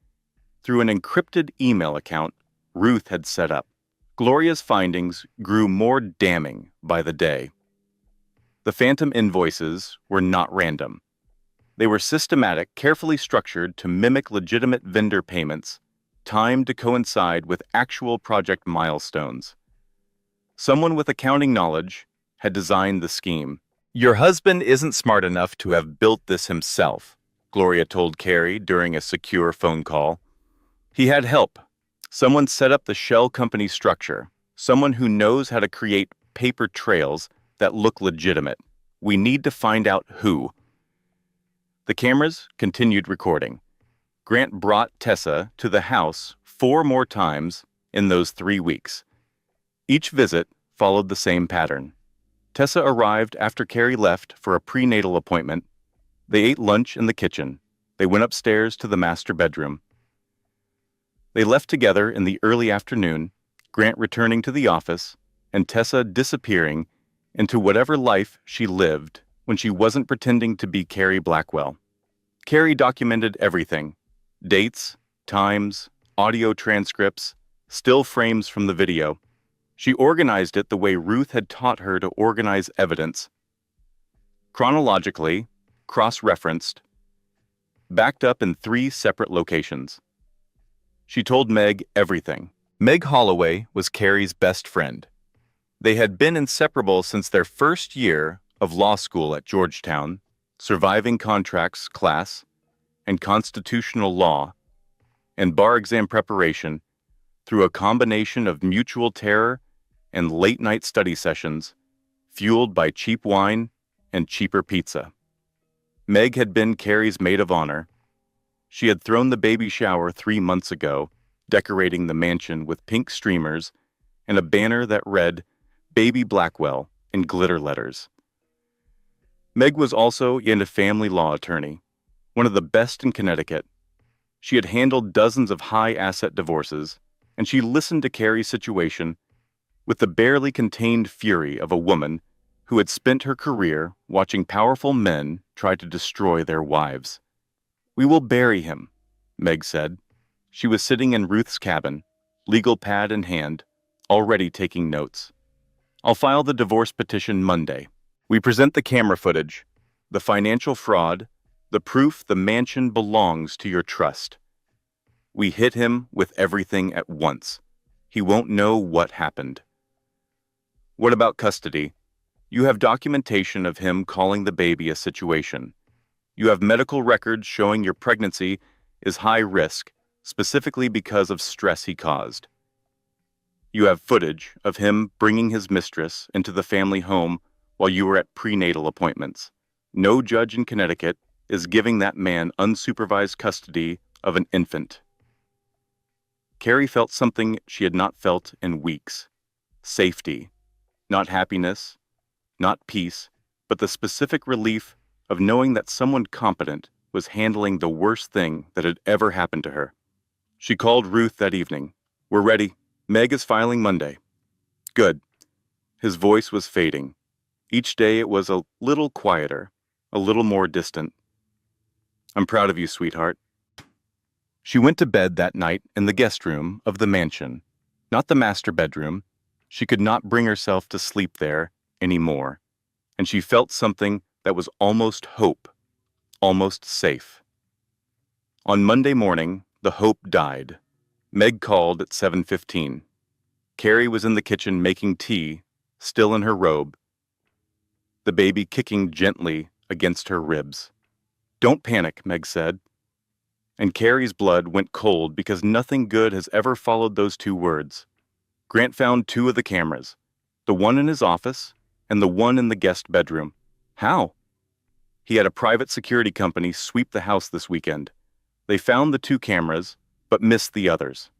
through an encrypted email account Ruth had set up. Gloria's findings grew more damning by the day. The phantom invoices were not random. They were systematic, carefully structured to mimic legitimate vendor payments, timed to coincide with actual project milestones. Someone with accounting knowledge had designed the scheme. Your husband isn't smart enough to have built this himself, Gloria told Carrie during a secure phone call. He had help. Someone set up the shell company structure, someone who knows how to create paper trails that look legitimate. We need to find out who. The cameras continued recording. Grant brought Tessa to the house 4 more times in those 3 weeks. Each visit followed the same pattern. Tessa arrived after Carrie left for a prenatal appointment. They ate lunch in the kitchen. They went upstairs to the master bedroom. They left together in the early afternoon, Grant returning to the office, and Tessa disappearing into whatever life she lived when she wasn't pretending to be Carrie Blackwell. Carrie documented everything: dates, times, audio transcripts, still frames from the video. She organized it the way Ruth had taught her to organize evidence. Chronologically, cross-referenced, backed up in 3 separate locations. She told Meg everything. Meg Holloway was Carrie's best friend. They had been inseparable since their first year of law school at Georgetown, surviving contracts class, and constitutional law, and bar exam preparation through a combination of mutual terror and late-night study sessions, fueled by cheap wine and cheaper pizza. Meg had been Carrie's maid of honor. She had thrown the baby shower 3 months ago, decorating the mansion with pink streamers and a banner that read, "Baby Blackwell," in glitter letters. Meg was also a family law attorney, one of the best in Connecticut. She had handled dozens of high-asset divorces, and she listened to Carrie's situation with the barely contained fury of a woman who had spent her career watching powerful men try to destroy their wives. "We will bury him," Meg said. She was sitting in Ruth's cabin, legal pad in hand, already taking notes. "I'll file the divorce petition Monday. We present the camera footage, the financial fraud, the proof the mansion belongs to your trust. We hit him with everything at once. He won't know what happened." "What about custody? You have documentation of him calling the baby a situation. You have medical records showing your pregnancy is high risk, specifically because of stress he caused. You have footage of him bringing his mistress into the family home while you were at prenatal appointments. No judge in Connecticut is giving that man unsupervised custody of an infant." Carrie felt something she had not felt in weeks. Safety. Not happiness, not peace, but the specific relief of knowing that someone competent was handling the worst thing that had ever happened to her. She called Ruth that evening. "We're ready. Meg is filing Monday." "Good." His voice was fading. Each day it was a little quieter, a little more distant. "I'm proud of you, sweetheart." She went to bed that night in the guest room of the mansion, not the master bedroom. She could not bring herself to sleep there anymore, and she felt something that was almost hope, almost safe. On Monday morning, the hope died. Meg called at 7:15. Carrie was in the kitchen making tea, still in her robe, the baby kicking gently against her ribs. "Don't panic," Meg said. And Carrie's blood went cold because nothing good has ever followed those two words. Grant found two of the cameras, the one in his office and the one in the guest bedroom. How? He had a private security company sweep the house this weekend. They found the two cameras, but missed the others.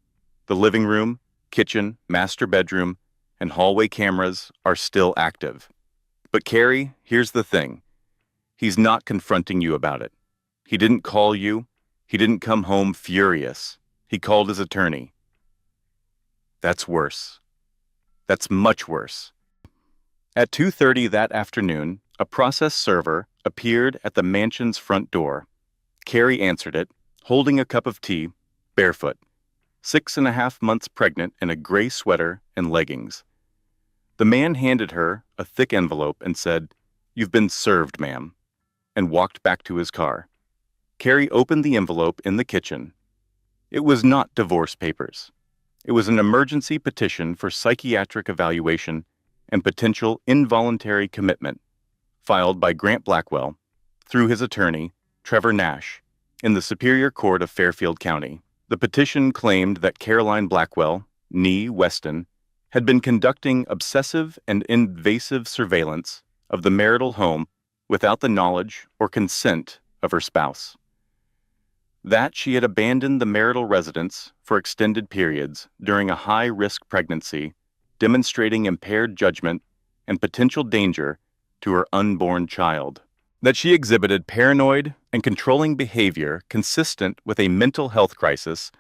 The living room, kitchen, master bedroom, and hallway cameras are still active. But Carrie, here's the thing. He's not confronting you about it. He didn't call you. He didn't come home furious. He called his attorney. That's worse. That's much worse. At 2:30 that afternoon, a process server appeared at the mansion's front door. Carrie answered it, holding a cup of tea, barefoot, 6.5 months pregnant in a gray sweater and leggings. The man handed her a thick envelope and said, "You've been served, ma'am," and walked back to his car. Carrie opened the envelope in the kitchen. It was not divorce papers. It was an emergency petition for psychiatric evaluation and potential involuntary commitment, filed by Grant Blackwell, through his attorney, Trevor Nash, in the Superior Court of Fairfield County. The petition claimed that Caroline Blackwell, née Weston, had been conducting obsessive and invasive surveillance of the marital home without the knowledge or consent of her spouse. That she had abandoned the marital residence for extended periods during a high-risk pregnancy, demonstrating impaired judgment and potential danger to her unborn child. That she exhibited paranoid and controlling behavior consistent with a mental health crisis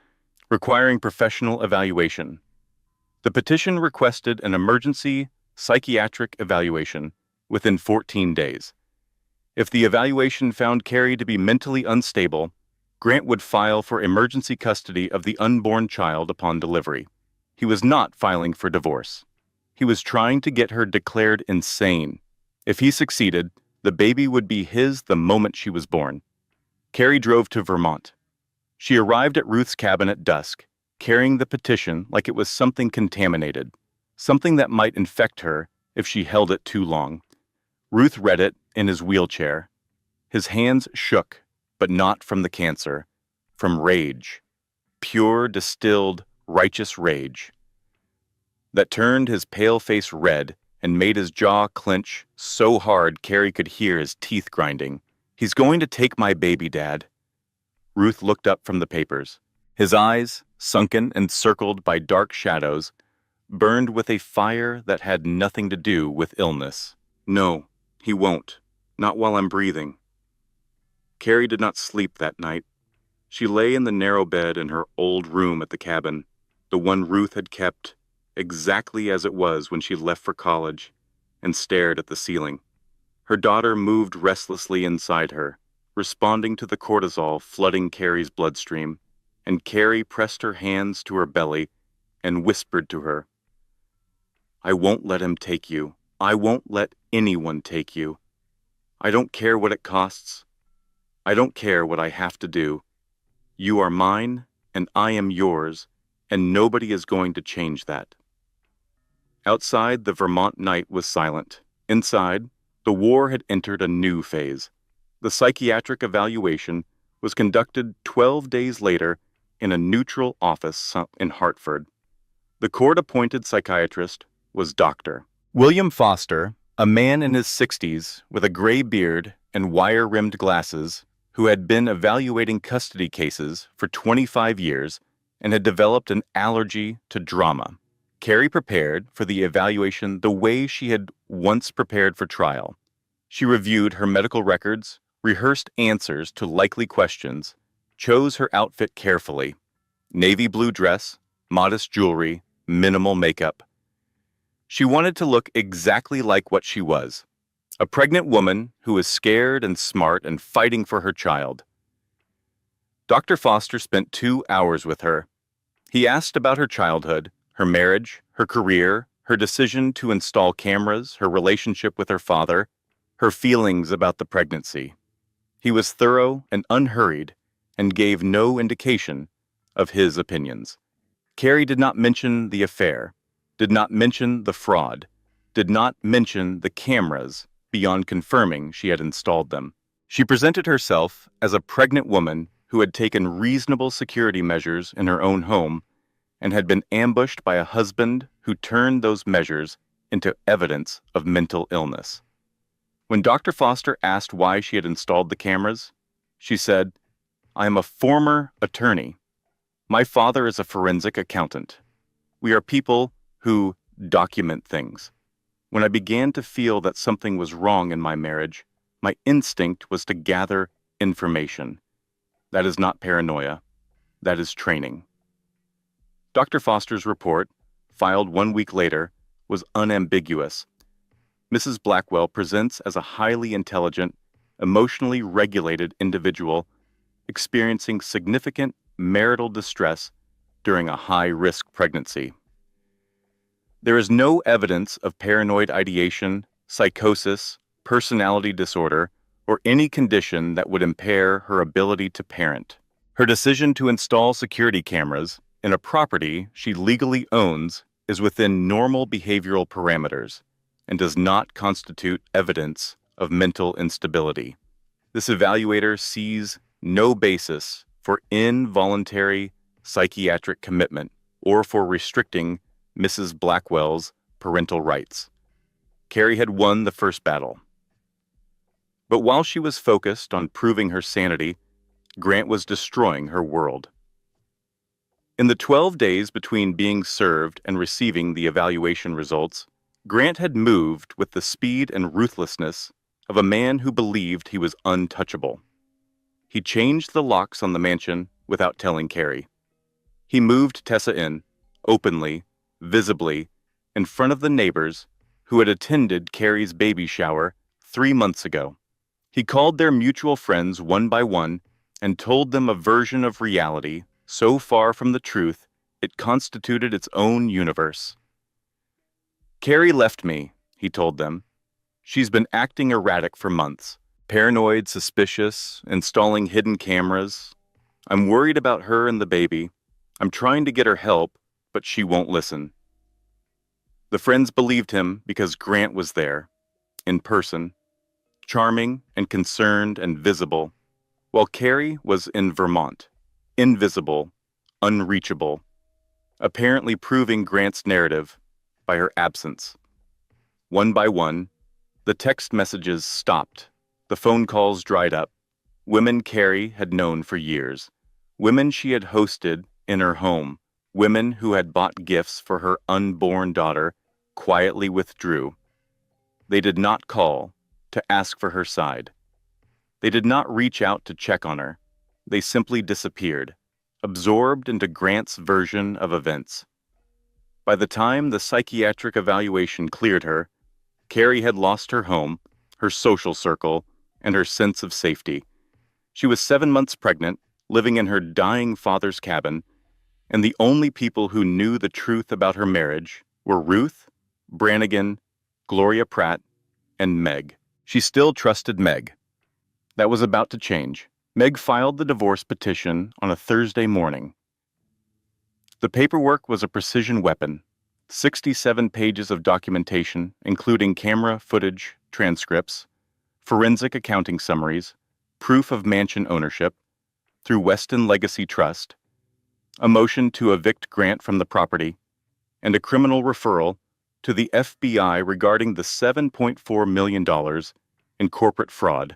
requiring professional evaluation. The petition requested an emergency psychiatric evaluation within 14 days. If the evaluation found Carrie to be mentally unstable, Grant would file for emergency custody of the unborn child upon delivery. He was not filing for divorce. He was trying to get her declared insane. If he succeeded, the baby would be his the moment she was born. Carrie drove to Vermont. She arrived at Ruth's cabin at dusk, carrying the petition like it was something contaminated, something that might infect her if she held it too long. Ruth read it in his wheelchair. His hands shook, but not from the cancer, from rage, pure, distilled, righteous rage, that turned his pale face red and made his jaw clench so hard Carrie could hear his teeth grinding. "He's going to take my baby, Dad." Ruth looked up from the papers. His eyes, sunken and circled by dark shadows, burned with a fire that had nothing to do with illness. "No, he won't. Not while I'm breathing. Carrie did not sleep that night. She lay in the narrow bed in her old room at the cabin, the one Ruth had kept exactly as it was when she left for college, and stared at the ceiling. Her daughter moved restlessly inside her, responding to the cortisol flooding Carrie's bloodstream, and Carrie pressed her hands to her belly and whispered to her, "I won't let him take you. I won't let anyone take you. I don't care what it costs. I don't care what I have to do. You are mine, and I am yours, and nobody is going to change that." Outside, the Vermont night was silent. Inside, the war had entered a new phase. The psychiatric evaluation was conducted 12 days later in a neutral office in Hartford. The court-appointed psychiatrist was Dr. William Foster, a man in his 60s with a gray beard and wire-rimmed glasses who had been evaluating custody cases for 25 years and had developed an allergy to drama. Carrie prepared for the evaluation the way she had once prepared for trial. She reviewed her medical records, rehearsed answers to likely questions, chose her outfit carefully. Navy blue dress, modest jewelry, minimal makeup. She wanted to look exactly like what she was, a pregnant woman who was scared and smart and fighting for her child. Dr. Foster spent 2 hours with her. He asked about her childhood, her marriage, her career, her decision to install cameras, her relationship with her father, her feelings about the pregnancy. He was thorough and unhurried and gave no indication of his opinions. Carrie did not mention the affair, did not mention the fraud, did not mention the cameras beyond confirming she had installed them. She presented herself as a pregnant woman who had taken reasonable security measures in her own home and had been ambushed by a husband who turned those measures into evidence of mental illness. When Dr. Foster asked why she had installed the cameras, she said, "I am a former attorney. My father is a forensic accountant. We are people who document things. When I began to feel that something was wrong in my marriage, my instinct was to gather information. That is not paranoia. That is training." Dr. Foster's report, filed 1 week later, was unambiguous. Mrs. Blackwell presents as a highly intelligent, emotionally regulated individual experiencing significant marital distress during a high-risk pregnancy. There is no evidence of paranoid ideation, psychosis, personality disorder, or any condition that would impair her ability to parent. Her decision to install security cameras in a property she legally owns is within normal behavioral parameters and does not constitute evidence of mental instability. This evaluator sees no basis for involuntary psychiatric commitment or for restricting Mrs. Blackwell's parental rights. Carrie had won the first battle. But while she was focused on proving her sanity, Grant was destroying her world. In the 12 days between being served and receiving the evaluation results, Grant had moved with the speed and ruthlessness of a man who believed he was untouchable. He changed the locks on the mansion without telling Carrie. He moved Tessa in, openly, visibly, in front of the neighbors who had attended Carrie's baby shower 3 months ago. He called their mutual friends one by one and told them a version of reality so far from the truth it constituted its own universe. "Carrie left me," he told them. "She's been acting erratic for months, paranoid, suspicious, installing hidden cameras. I'm worried about her and the baby. I'm trying to get her help, but she won't listen." The friends believed him because Grant was there, in person, charming and concerned and visible, while Carrie was in Vermont, invisible, unreachable, apparently proving Grant's narrative by her absence. One by one, the text messages stopped, the phone calls dried up. Women Carrie had known for years, women she had hosted in her home, women who had bought gifts for her unborn daughter, quietly withdrew. They did not call, to ask for her side. They did not reach out to check on her. They simply disappeared, absorbed into Grant's version of events. By the time the psychiatric evaluation cleared her, Carrie had lost her home, her social circle, and her sense of safety. She was 7 months pregnant, living in her dying father's cabin, and the only people who knew the truth about her marriage were Ruth, Brannigan, Gloria Pratt, and Meg. She still trusted Meg. That was about to change. Meg filed the divorce petition on a Thursday morning. The paperwork was a precision weapon. 67 pages of documentation, including camera footage, transcripts, forensic accounting summaries, proof of mansion ownership, through Weston Legacy Trust, a motion to evict Grant from the property, and a criminal referral to the FBI regarding the $7.4 million in corporate fraud.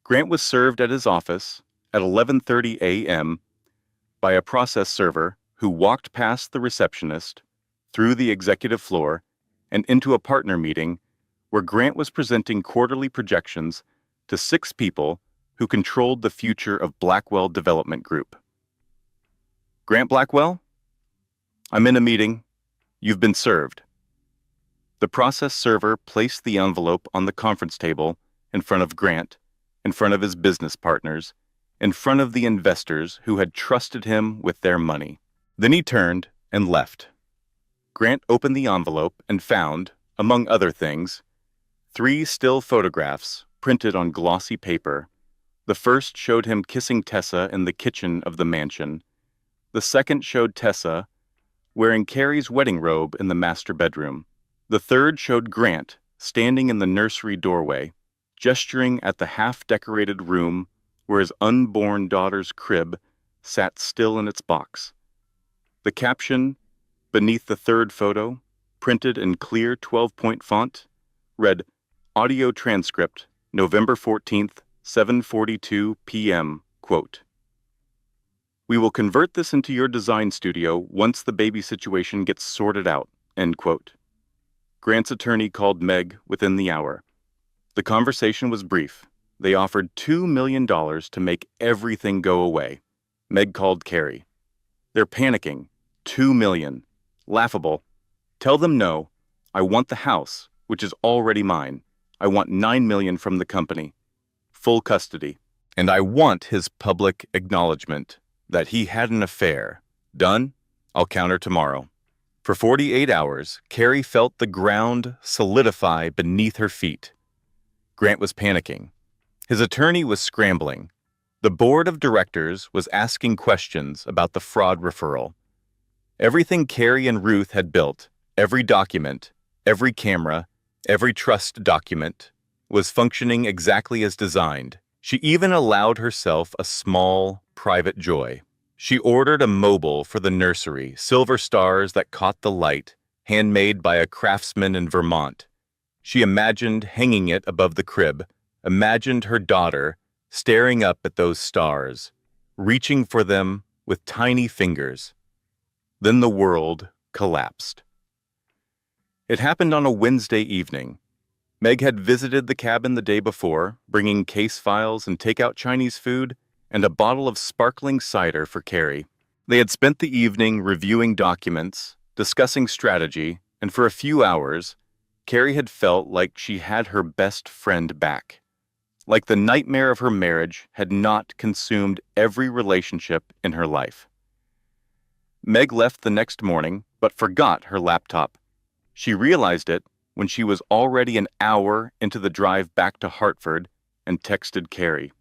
Grant was served at his office at 11:30 a.m. by a process server who walked past the receptionist, through the executive floor, and into a partner meeting where Grant was presenting quarterly projections to 6 people who controlled the future of Blackwell Development Group. Grant Blackwell? I'm in a meeting. You've been served. The process server placed the envelope on the conference table in front of Grant, in front of his business partners, in front of the investors who had trusted him with their money. Then he turned and left. Grant opened the envelope and found, among other things, 3 still photographs printed on glossy paper. The first showed him kissing Tessa in the kitchen of the mansion. The second showed Tessa wearing Carrie's wedding robe in the master bedroom. The third showed Grant standing in the nursery doorway, gesturing at the half-decorated room where his unborn daughter's crib sat still in its box. The caption beneath the third photo, printed in clear 12-point font, read, "Audio transcript, November 14th, 7:42 p.m., quote. We will convert this into your design studio once the baby situation gets sorted out, end quote. Grant's attorney called Meg within the hour. The conversation was brief. They offered $2 million to make everything go away. Meg called Carrie. They're panicking. $2 million. Laughable. Tell them no. I want the house, which is already mine. I want $9 million from the company. Full custody. And I want his public acknowledgement that he had an affair. Done? I'll counter tomorrow. For 48 hours, Carrie felt the ground solidify beneath her feet. Grant was panicking. His attorney was scrambling. The board of directors was asking questions about the fraud referral. Everything Carrie and Ruth had built, every document, every camera, every trust document, was functioning exactly as designed. She even allowed herself a small, private joy. She ordered a mobile for the nursery, silver stars that caught the light, handmade by a craftsman in Vermont. She imagined hanging it above the crib, imagined her daughter staring up at those stars, reaching for them with tiny fingers. Then the world collapsed. It happened on a Wednesday evening. Meg had visited the cabin the day before, bringing case files and takeout Chinese food and a bottle of sparkling cider for Carrie. They had spent the evening reviewing documents, discussing strategy, and for a few hours, Carrie had felt like she had her best friend back. Like the nightmare of her marriage had not consumed every relationship in her life. Meg left the next morning, but forgot her laptop. She realized it when she was already an hour into the drive back to Hartford and texted Carrie.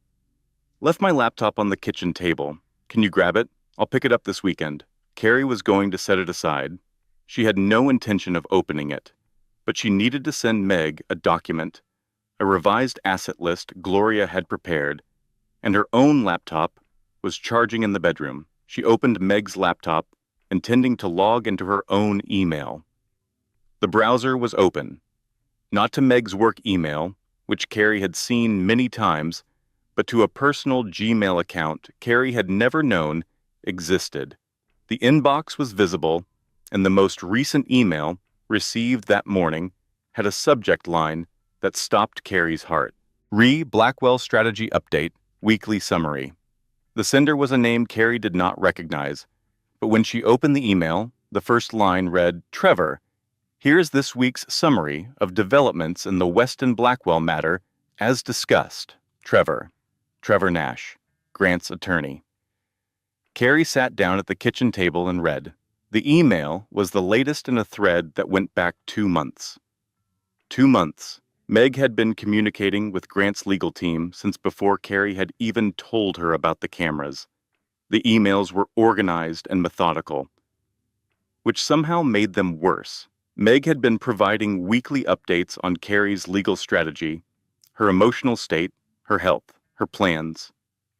Left my laptop on the kitchen table. Can you grab it? I'll pick it up this weekend. Carrie was going to set it aside. She had no intention of opening it, but she needed to send Meg a document, a revised asset list Gloria had prepared, and her own laptop was charging in the bedroom. She opened Meg's laptop, intending to log into her own email. The browser was open, not to Meg's work email, which Carrie had seen many times, but to a personal Gmail account Carrie had never known existed. The inbox was visible, and the most recent email, received that morning, had a subject line that stopped Carrie's heart. Blackwell Strategy Update, Weekly Summary. The sender was a name Carrie did not recognize, but when she opened the email, the first line read, "Trevor, here's this week's summary of developments in the Weston Blackwell matter as discussed. Trevor Nash, Grant's attorney." Carrie sat down at the kitchen table and read. The email was the latest in a thread that went back 2 months. 2 months. Meg had been communicating with Grant's legal team since before Carrie had even told her about the cameras. The emails were organized and methodical, which somehow made them worse. Meg had been providing weekly updates on Carrie's legal strategy, her emotional state, her health, her plans.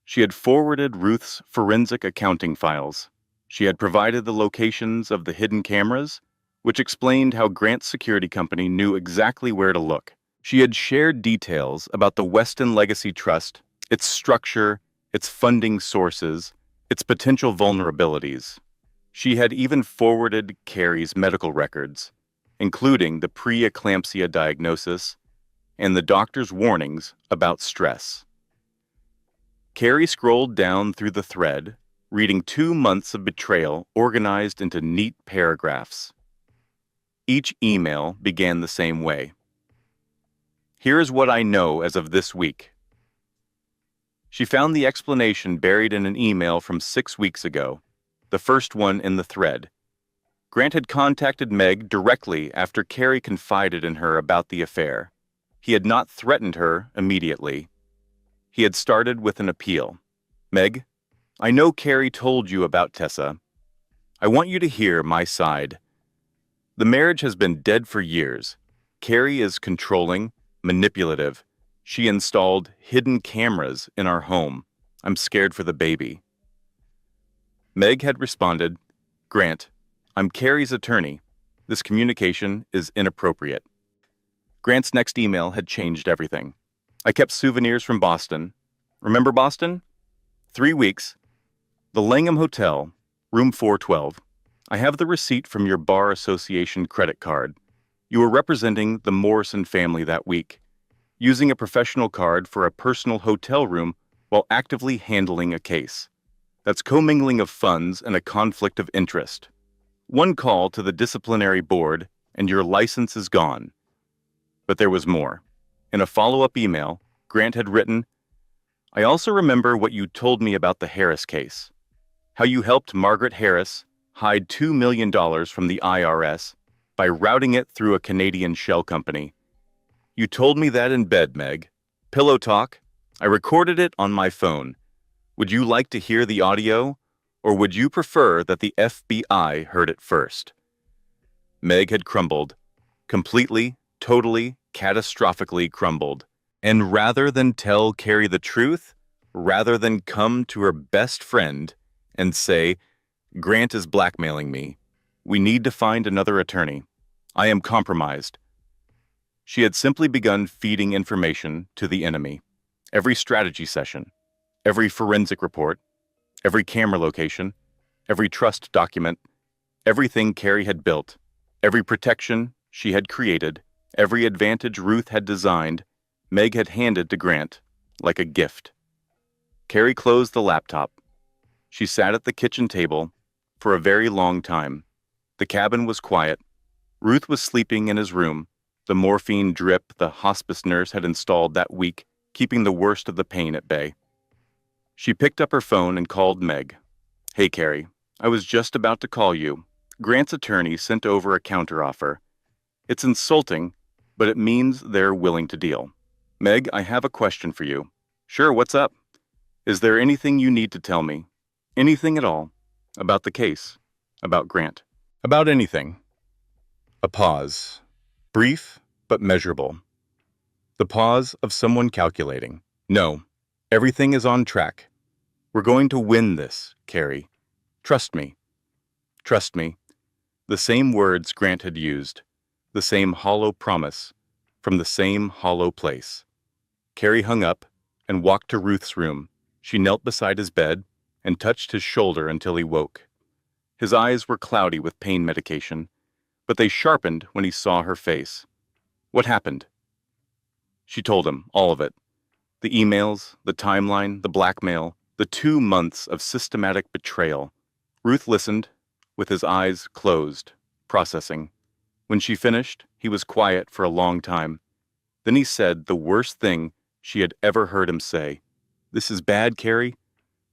She had forwarded Ruth's forensic accounting files. She had provided the locations of the hidden cameras, which explained how Grant's security company knew exactly where to look. She had shared details about the Weston Legacy Trust, its structure, its funding sources, its potential vulnerabilities. She had even forwarded Carrie's medical records, including the preeclampsia diagnosis and the doctor's warnings about stress. Carrie scrolled down through the thread, reading 2 months of betrayal organized into neat paragraphs. Each email began the same way. "Here's what I know as of this week." She found the explanation buried in an email from 6 weeks ago, the first one in the thread. Grant had contacted Meg directly after Carrie confided in her about the affair. He had not threatened her immediately. He had started with an appeal. "Meg, I know Carrie told you about Tessa. I want you to hear my side. The marriage has been dead for years. Carrie is controlling, manipulative. She installed hidden cameras in our home. I'm scared for the baby." Meg had responded, "Grant, I'm Carrie's attorney. This communication is inappropriate." Grant's next email had changed everything. "I kept souvenirs from Boston. Remember Boston? 3 weeks. The Langham Hotel, room 412. I have the receipt from your Bar Association credit card. You were representing the Morrison family that week, using a professional card for a personal hotel room while actively handling a case. That's commingling of funds and a conflict of interest. One call to the disciplinary board, and your license is gone." But there was more. In a follow-up email, Grant had written, "I also remember what you told me about the Harris case, how you helped Margaret Harris hide $2 million from the IRS by routing it through a Canadian shell company. You told me that in bed, Meg. Pillow talk. I recorded it on my phone. Would you like to hear the audio, or would you prefer that the FBI heard it first?" Meg had crumbled. Completely, totally, catastrophically crumbled. And rather than tell Carrie the truth, rather than come to her best friend and say, "Grant is blackmailing me. We need to find another attorney. I am compromised," she had simply begun feeding information to the enemy. Every strategy session, every forensic report, every camera location, every trust document, everything Carrie had built, every protection she had created, every advantage Ruth had designed, Meg had handed to Grant like a gift. Carrie closed the laptop. She sat at the kitchen table for a very long time. The cabin was quiet. Ruth was sleeping in his room, the morphine drip the hospice nurse had installed that week, keeping the worst of the pain at bay. She picked up her phone and called Meg. "Hey, Carrie, I was just about to call you. Grant's attorney sent over a counteroffer. It's insulting, but it means they're willing to deal. Meg, I have a question for you." "Sure, what's up?" "Is there anything you need to tell me? Anything at all? About the case? About Grant?" "About anything." A pause. Brief, but measurable. The pause of someone calculating. "No, everything is on track. We're going to win this, Carrie. Trust me." Trust me. The same words Grant had used. The same hollow promise. From the same hollow place. Carrie hung up and walked to Ruth's room. She knelt beside his bed and touched his shoulder until he woke. His eyes were cloudy with pain medication, but they sharpened when he saw her face. "What happened?" She told him all of it. The emails, the timeline, the blackmail, the 2 months of systematic betrayal. Ruth listened, with his eyes closed, processing. When she finished, he was quiet for a long time. Then he said the worst thing she had ever heard him say. "This is bad, Carrie.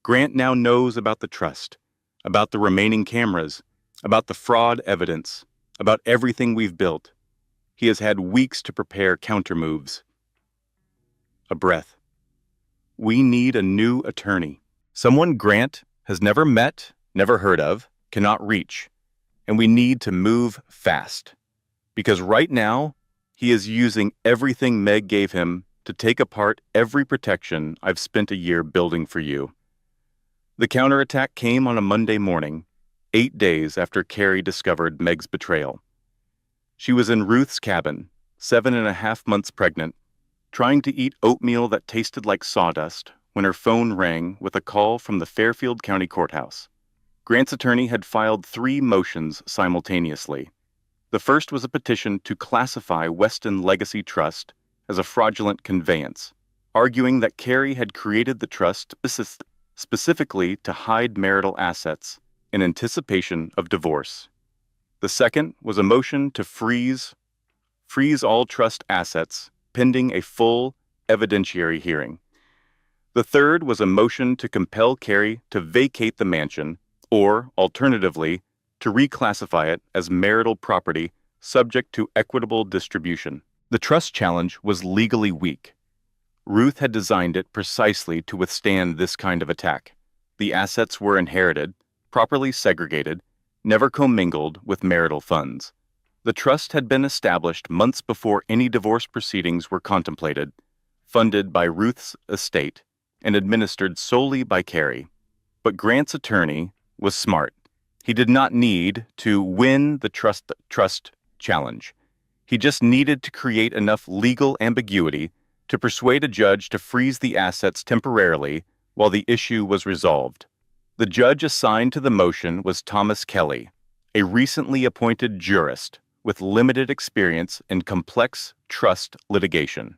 Grant now knows about the trust, about the remaining cameras, about the fraud evidence, about everything we've built. He has had weeks to prepare countermoves." A breath. "We need a new attorney. Someone Grant has never met, never heard of, cannot reach. And we need to move fast. Because right now, he is using everything Meg gave him to take apart every protection I've spent a year building for you." The counterattack came on a Monday morning, 8 days after Carrie discovered Meg's betrayal. She was in Ruth's cabin, 7.5 months pregnant, trying to eat oatmeal that tasted like sawdust when her phone rang with a call from the Fairfield County Courthouse. Grant's attorney had filed 3 motions simultaneously. The first was a petition to classify Weston Legacy Trust as a fraudulent conveyance, arguing that Carrie had created the trust specifically to hide marital assets in anticipation of divorce. The second was a motion to freeze all trust assets pending a full evidentiary hearing. The third was a motion to compel Carrie to vacate the mansion or, alternatively, to reclassify it as marital property subject to equitable distribution. The trust challenge was legally weak. Ruth had designed it precisely to withstand this kind of attack. The assets were inherited, properly segregated, never commingled with marital funds. The trust had been established months before any divorce proceedings were contemplated, funded by Ruth's estate, and administered solely by Carrie. But Grant's attorney was smart. He did not need to win the trust challenge. He just needed to create enough legal ambiguity to persuade a judge to freeze the assets temporarily while the issue was resolved. The judge assigned to the motion was Thomas Kelly, a recently appointed jurist with limited experience in complex trust litigation.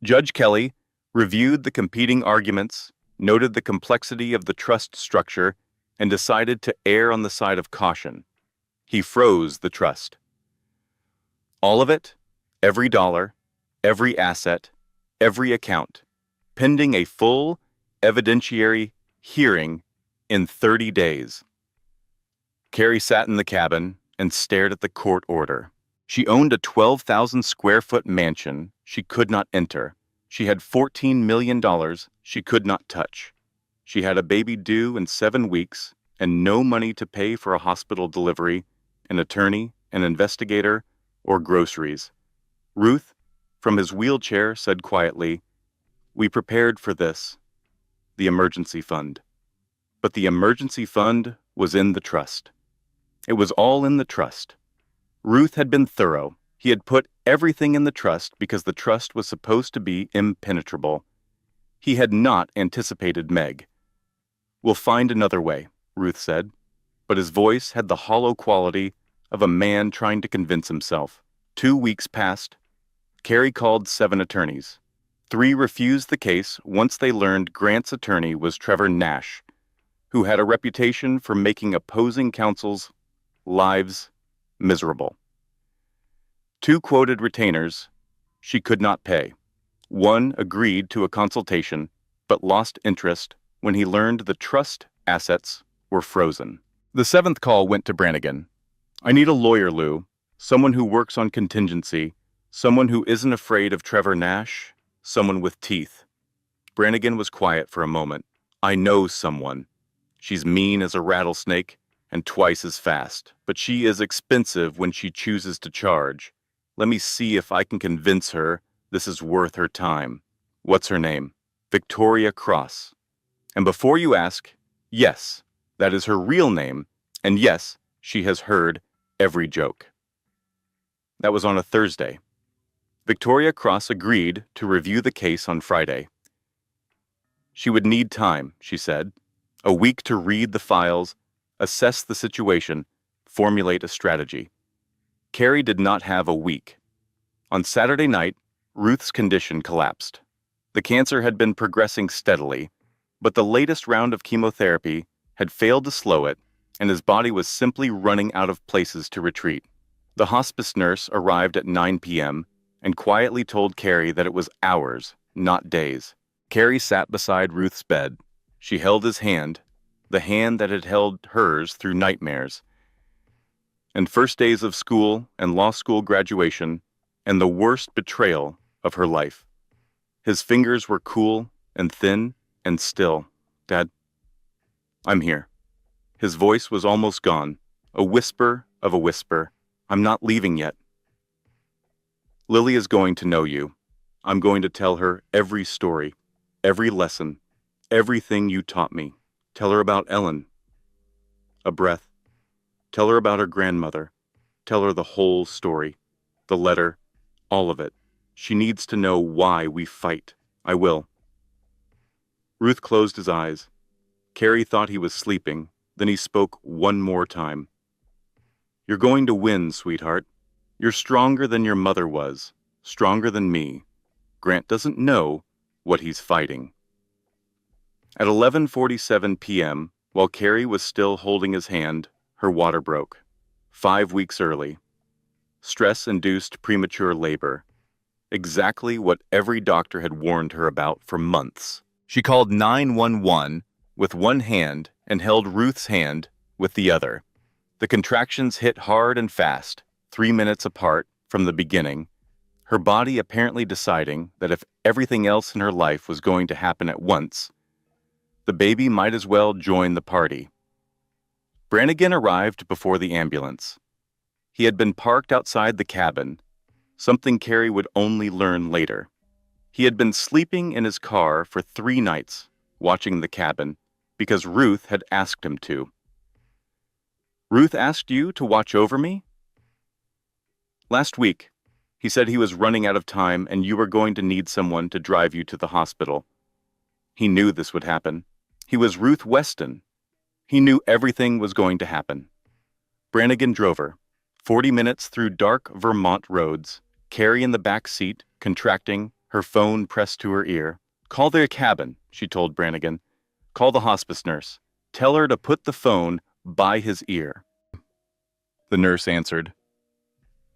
Judge Kelly reviewed the competing arguments, noted the complexity of the trust structure, and decided to err on the side of caution. He froze the trust. All of it, every dollar, every asset, every account, pending a full evidentiary hearing in 30 days. Carrie sat in the cabin and stared at the court order. She owned a 12,000-square-foot mansion she could not enter. She had $14 million she could not touch. She had a baby due in 7 weeks and no money to pay for a hospital delivery, an attorney, an investigator, or groceries. Ruth, from his wheelchair, said quietly, "We prepared for this, the emergency fund." But the emergency fund was in the trust. It was all in the trust. Ruth had been thorough. He had put everything in the trust because the trust was supposed to be impenetrable. He had not anticipated Meg. "We'll find another way," Ruth said, but his voice had the hollow quality of a man trying to convince himself. 2 weeks passed. Carrie called 7 attorneys. 3 refused the case once they learned Grant's attorney was Trevor Nash, who had a reputation for making opposing counsel's lives miserable. 2 quoted retainers she could not pay. 1 agreed to a consultation, but lost interest when he learned the trust assets were frozen. The 7th call went to Brannigan. "I need a lawyer, Lou. Someone who works on contingency. Someone who isn't afraid of Trevor Nash. Someone with teeth." Brannigan was quiet for a moment. "I know someone. She's mean as a rattlesnake and twice as fast, but she is expensive when she chooses to charge. Let me see if I can convince her this is worth her time. What's her name? Victoria Cross. And before you ask, yes, that is her real name, and yes, she has heard every joke." That was on a Thursday. Victoria Cross agreed to review the case on Friday. She would need time, she said, a week to read the files, assess the situation, formulate a strategy. Carrie did not have a week. On Saturday night, Ruth's condition collapsed. The cancer had been progressing steadily, but the latest round of chemotherapy had failed to slow it, and his body was simply running out of places to retreat. The hospice nurse arrived at 9 p.m. and quietly told Carrie that it was hours, not days. Carrie sat beside Ruth's bed. She held his hand, the hand that had held hers through nightmares, and first days of school and law school graduation, and the worst betrayal of her life. His fingers were cool and thin and still. "Dad, I'm here." His voice was almost gone, a whisper of a whisper. "I'm not leaving yet. Lily is going to know you. I'm going to tell her every story, every lesson, everything you taught me. Tell her about Ellen." A breath. "Tell her about her grandmother. Tell her the whole story. The letter, all of it. She needs to know why we fight." "I will." Ruth closed his eyes. Carrie thought he was sleeping. Then he spoke one more time. "You're going to win, sweetheart. You're stronger than your mother was, stronger than me. Grant doesn't know what he's fighting." At 11:47 p.m., while Carrie was still holding his hand, her water broke. 5 weeks early. Stress-induced premature labor. Exactly what every doctor had warned her about for months. She called 911 with one hand and held Ruth's hand with the other. The contractions hit hard and fast, 3 minutes apart from the beginning, her body apparently deciding that if everything else in her life was going to happen at once, the baby might as well join the party. Brannigan arrived before the ambulance. He had been parked outside the cabin, something Carrie would only learn later. He had been sleeping in his car for 3 nights, watching the cabin, because Ruth had asked him to. "Ruth asked you to watch over me?" "Last week. He said he was running out of time and you were going to need someone to drive you to the hospital." He knew this would happen. He was Ruth Weston. He knew everything was going to happen. Brannigan drove her, 40 minutes through dark Vermont roads, Carrie in the back seat, contracting, her phone pressed to her ear. "Call their cabin," she told Brannigan. "Call the hospice nurse. Tell her to put the phone by his ear." The nurse answered.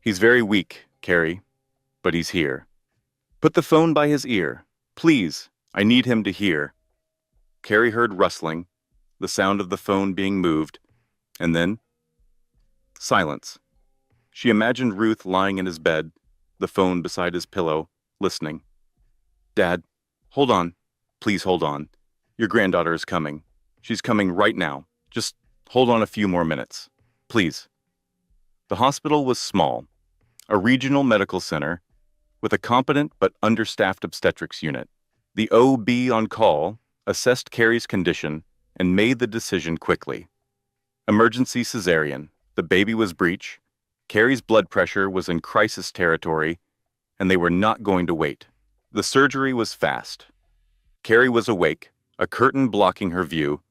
"He's very weak, Carrie, but he's here. Put the phone by his ear. Please, I need him to hear." Carrie heard rustling, the sound of the phone being moved, and then silence. She imagined Ruth lying in his bed, the phone beside his pillow, listening. "Dad, hold on. Please hold on. Your granddaughter is coming. She's coming right now. Just hold on a few more minutes. Please." The hospital was small, a regional medical center with a competent but understaffed obstetrics unit. The OB on call assessed Carrie's condition and made the decision quickly. Emergency cesarean. The baby was breech. Carrie's blood pressure was in crisis territory, and they were not going to wait. The surgery was fast. Carrie was awake, a curtain blocking her view,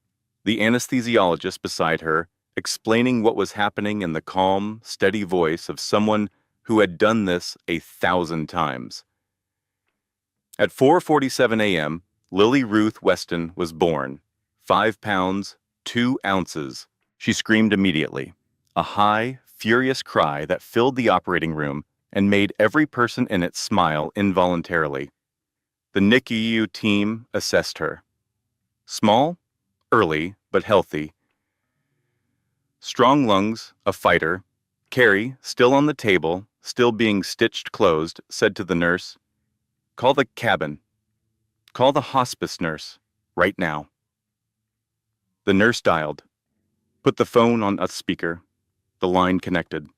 the anesthesiologist beside her, explaining what was happening in the calm, steady voice of someone who had done this 1,000 times. At 4:47 a.m., Lily Ruth Weston was born. 5 pounds, 2 ounces. She screamed immediately, a high, furious cry that filled the operating room and made every person in it smile involuntarily. The NICU team assessed her. Small, early, but healthy. Strong lungs, a fighter. Carrie, still on the table, still being stitched closed, said to the nurse, "Call the cabin. Call the hospice nurse, right now." The nurse dialed. Put the phone on a speaker. The line connected.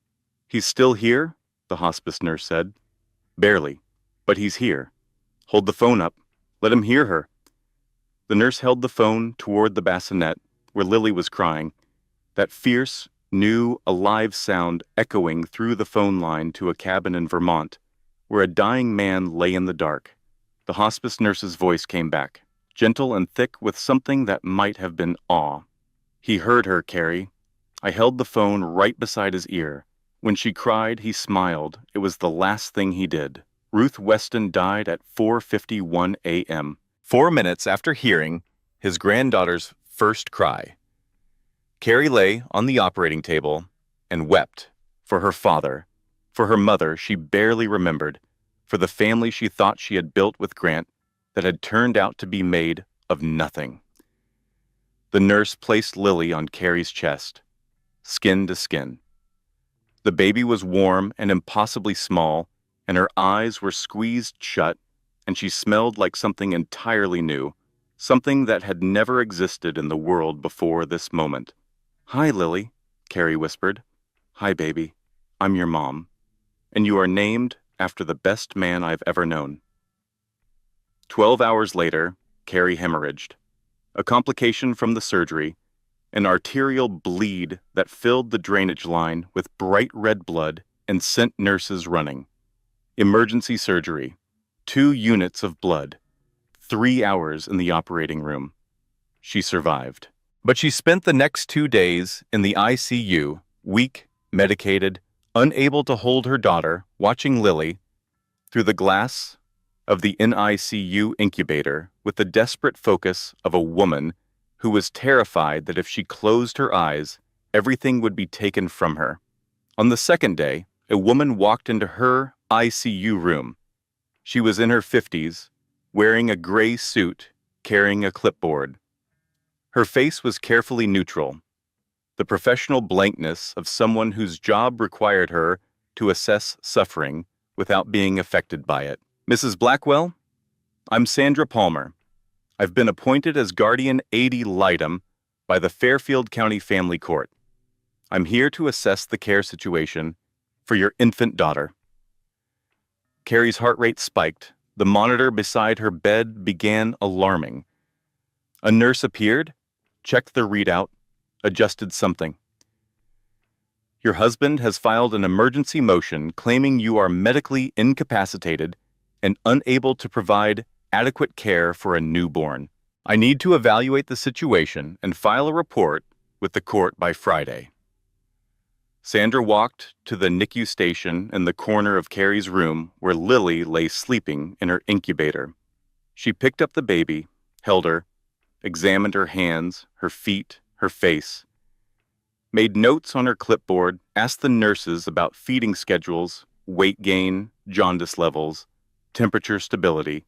"He's still here?" the hospice nurse said. "Barely, but he's here. Hold the phone up. Let him hear her." The nurse held the phone toward the bassinet, where Lily was crying, that fierce, new, alive sound echoing through the phone line to a cabin in Vermont, where a dying man lay in the dark. The hospice nurse's voice came back, gentle and thick with something that might have been awe. "He heard her, Carrie. I held the phone right beside his ear. When she cried, he smiled. It was the last thing he did. Ruth Weston died at 4:51 a.m., 4 minutes after hearing his granddaughter's first cry. Carrie lay on the operating table and wept for her father, for her mother she barely remembered, for the family she thought she had built with Grant that had turned out to be made of nothing. The nurse placed Lily on Carrie's chest, skin to skin. The baby was warm and impossibly small, and her eyes were squeezed shut, and she smelled like something entirely new, something that had never existed in the world before this moment. "Hi, Lily," Carrie whispered. "Hi, baby. I'm your mom. And you are named after the best man I've ever known." 12 hours later, Carrie hemorrhaged. A complication from the surgery, an arterial bleed that filled the drainage line with bright red blood and sent nurses running. Emergency surgery, 2 units of blood, 3 hours in the operating room. She survived. But she spent the next 2 days in the ICU, weak, medicated, unable to hold her daughter, watching Lily through the glass of the NICU incubator with the desperate focus of a woman who was terrified that if she closed her eyes, everything would be taken from her. On the second day, a woman walked into her ICU room. She was in her 50s, wearing a gray suit, carrying a clipboard. Her face was carefully neutral, the professional blankness of someone whose job required her to assess suffering without being affected by it. "Mrs. Blackwell, I'm Sandra Palmer. I've been appointed as guardian ad litem by the Fairfield County Family Court. I'm here to assess the care situation for your infant daughter." Carrie's heart rate spiked. The monitor beside her bed began alarming. A nurse appeared, checked the readout, adjusted something. "Your husband has filed an emergency motion claiming you are medically incapacitated and unable to provide adequate care for a newborn. I need to evaluate the situation and file a report with the court by Friday." Sandra walked to the NICU station in the corner of Carrie's room where Lily lay sleeping in her incubator. She picked up the baby, held her, examined her hands, her feet, her face, made notes on her clipboard, asked the nurses about feeding schedules, weight gain, jaundice levels, temperature stability.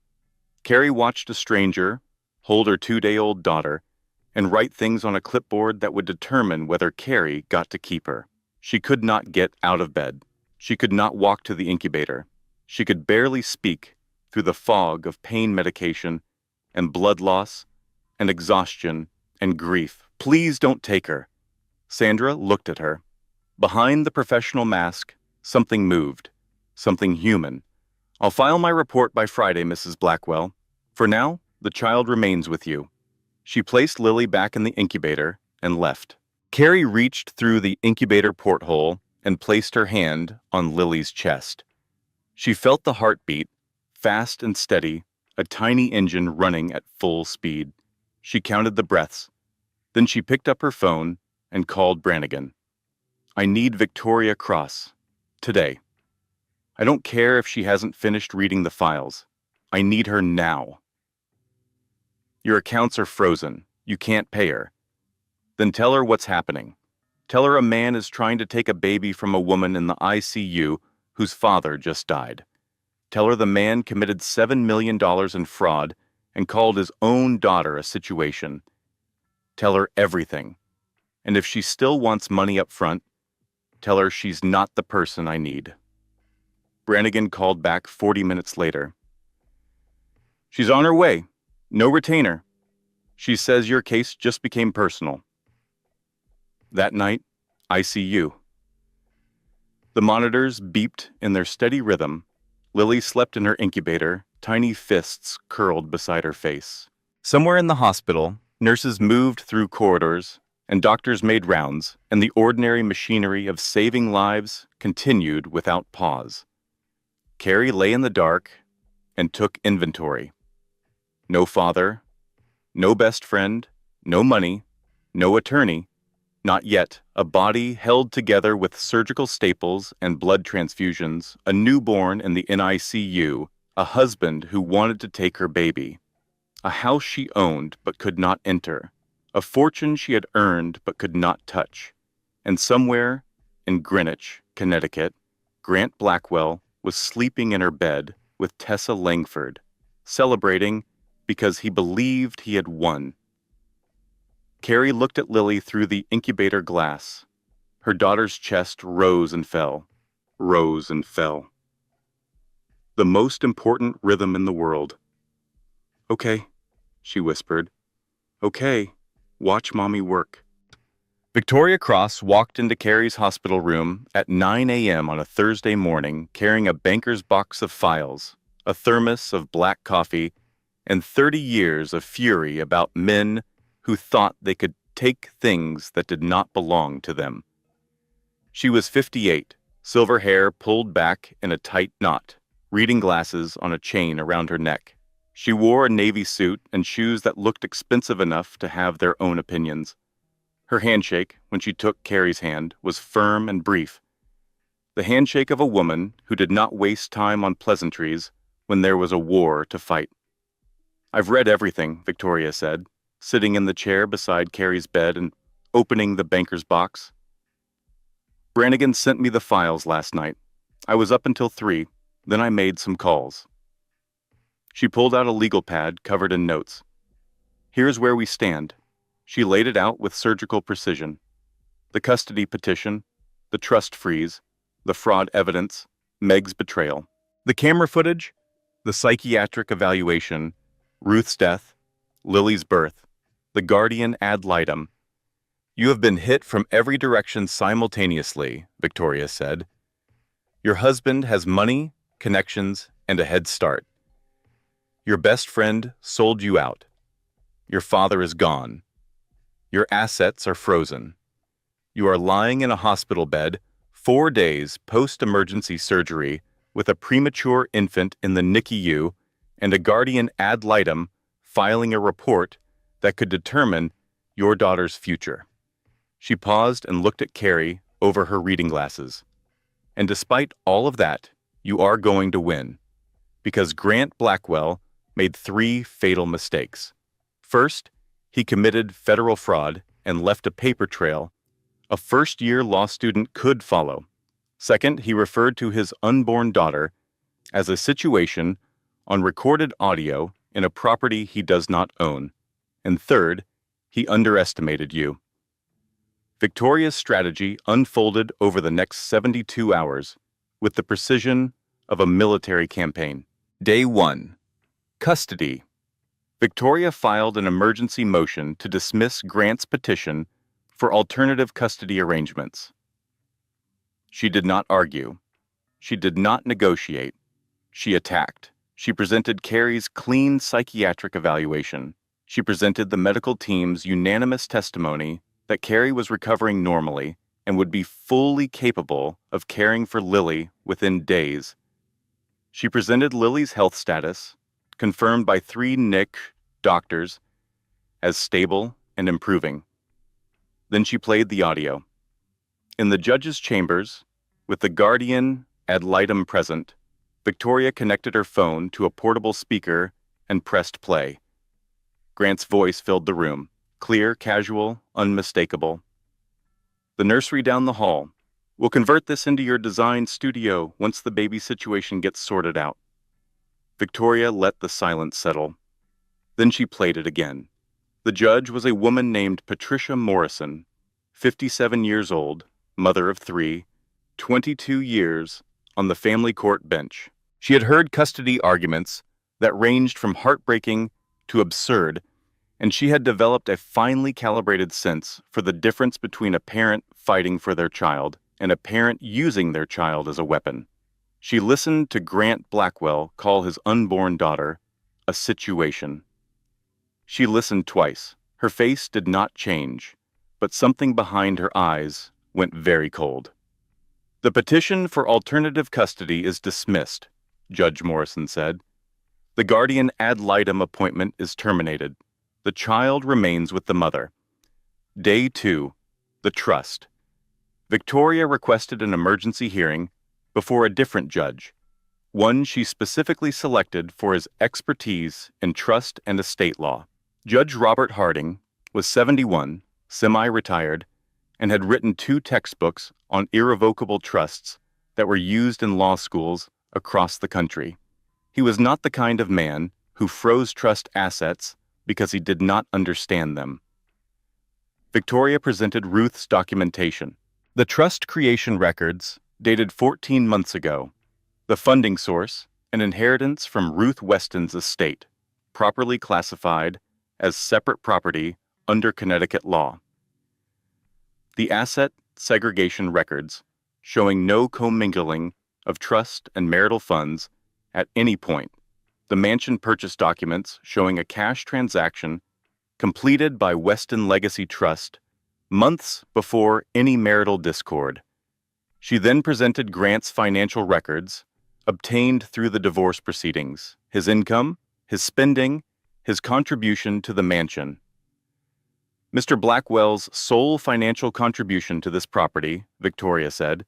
Carrie watched a stranger hold her 2-day-old daughter and write things on a clipboard that would determine whether Carrie got to keep her. She could not get out of bed. She could not walk to the incubator. She could barely speak through the fog of pain medication and blood loss and exhaustion and grief. "Please don't take her." Sandra looked at her. Behind the professional mask, something moved, something human. "I'll file my report by Friday, Mrs. Blackwell. For now, the child remains with you." She placed Lily back in the incubator and left. Carrie reached through the incubator porthole and placed her hand on Lily's chest. She felt the heartbeat, fast and steady, a tiny engine running at full speed. She counted the breaths. Then she picked up her phone and called Brannigan. "I need Victoria Cross. Today. I don't care if she hasn't finished reading the files. I need her now." "Your accounts are frozen. You can't pay her." "Then tell her what's happening. Tell her a man is trying to take a baby from a woman in the ICU whose father just died. Tell her the man committed $7 million in fraud and called his own daughter a situation. Tell her everything. And if she still wants money up front, tell her she's not the person I need." Brannigan called back 40 minutes later. "She's on her way. No retainer. She says your case just became personal." That night, ICU. The monitors beeped in their steady rhythm. Lily slept in her incubator, tiny fists curled beside her face. Somewhere in the hospital, nurses moved through corridors, and doctors made rounds, and the ordinary machinery of saving lives continued without pause. Carrie lay in the dark and took inventory. No father, no best friend, no money, no attorney, Not yet. A body held together with surgical staples and blood transfusions, a newborn in the NICU, a husband who wanted to take her baby, a house she owned but could not enter, a fortune she had earned but could not touch. And somewhere in Greenwich, Connecticut, Grant Blackwell was sleeping in her bed with Tessa Langford, celebrating because he believed he had won. Carrie looked at Lily through the incubator glass. Her daughter's chest rose and fell, rose and fell. The most important rhythm in the world. "Okay," she whispered. "Okay, watch Mommy work." Victoria Cross walked into Carrie's hospital room at 9 a.m. on a Thursday morning carrying a banker's box of files, a thermos of black coffee, and 30 years of fury about men who thought they could take things that did not belong to them. She was 58, silver hair pulled back in a tight knot, reading glasses on a chain around her neck. She wore a navy suit and shoes that looked expensive enough to have their own opinions. Her handshake, when she took Carrie's hand, was firm and brief. The handshake of a woman who did not waste time on pleasantries when there was a war to fight. "I've read everything," Victoria said, sitting in the chair beside Carrie's bed and opening the banker's box. "Brannigan sent me the files last night. I was up until 3, then I made some calls." She pulled out a legal pad covered in notes. "Here's where we stand." She laid it out with surgical precision. The custody petition, the trust freeze, the fraud evidence, Meg's betrayal. The camera footage, the psychiatric evaluation, Ruth's death, Lily's birth, the guardian ad litem. "You have been hit from every direction simultaneously," Victoria said. "Your husband has money, connections, and a head start. Your best friend sold you out. Your father is gone. Your assets are frozen. You are lying in a hospital bed 4 days post-emergency surgery with a premature infant in the NICU and a guardian ad litem filing a report that could determine your daughter's future." She paused and looked at Carrie over her reading glasses. "And despite all of that, you are going to win. Because Grant Blackwell made 3 fatal mistakes. First, he committed federal fraud and left a paper trail a first-year law student could follow. Second, he referred to his unborn daughter as a situation on recorded audio in a property he does not own. And third, he underestimated you. Victoria's strategy unfolded over the next 72 hours with the precision of a military campaign. Day 1. Custody. Victoria filed an emergency motion to dismiss Grant's petition for alternative custody arrangements. She did not argue. She did not negotiate. She attacked. She presented Carrie's clean psychiatric evaluation. She presented the medical team's unanimous testimony that Carrie was recovering normally and would be fully capable of caring for Lily within days. She presented Lily's health status, confirmed by 3 NIC doctors, as stable and improving. Then she played the audio. In the judge's chambers, with the guardian ad litem present, Victoria connected her phone to a portable speaker and pressed play. Grant's voice filled the room, clear, casual, unmistakable. "The nursery down the hall. We'll convert this into your design studio once the baby situation gets sorted out." Victoria let the silence settle. Then she played it again. The judge was a woman named Patricia Morrison, 57 years old, mother of 3, 22 years on the family court bench. She had heard custody arguments that ranged from heartbreaking to absurd, and she had developed a finely calibrated sense for the difference between a parent fighting for their child and a parent using their child as a weapon. She listened to Grant Blackwell call his unborn daughter a situation. She listened twice. Her face did not change, but something behind her eyes went very cold. "The petition for alternative custody is dismissed," Judge Morrison said. "The guardian ad litem appointment is terminated. The child remains with the mother. Day 2. The trust. Victoria requested an emergency hearing before a different judge, one she specifically selected for his expertise in trust and estate law. Judge Robert Harding was 71, semi-retired, and had written 2 textbooks on irrevocable trusts that were used in law schools across the country. He was not the kind of man who froze trust assets because he did not understand them. Victoria presented Ruth's documentation. The trust creation records, dated 14 months ago. The funding source, an inheritance from Ruth Weston's estate, properly classified as separate property under Connecticut law. The asset segregation records, showing no commingling of trust and marital funds at any point. The mansion purchase documents showing a cash transaction completed by Weston Legacy Trust months before any marital discord. She then presented Grant's financial records, obtained through the divorce proceedings, his income, his spending, his contribution to the mansion. Mr. Blackwell's sole financial contribution to this property, Victoria said,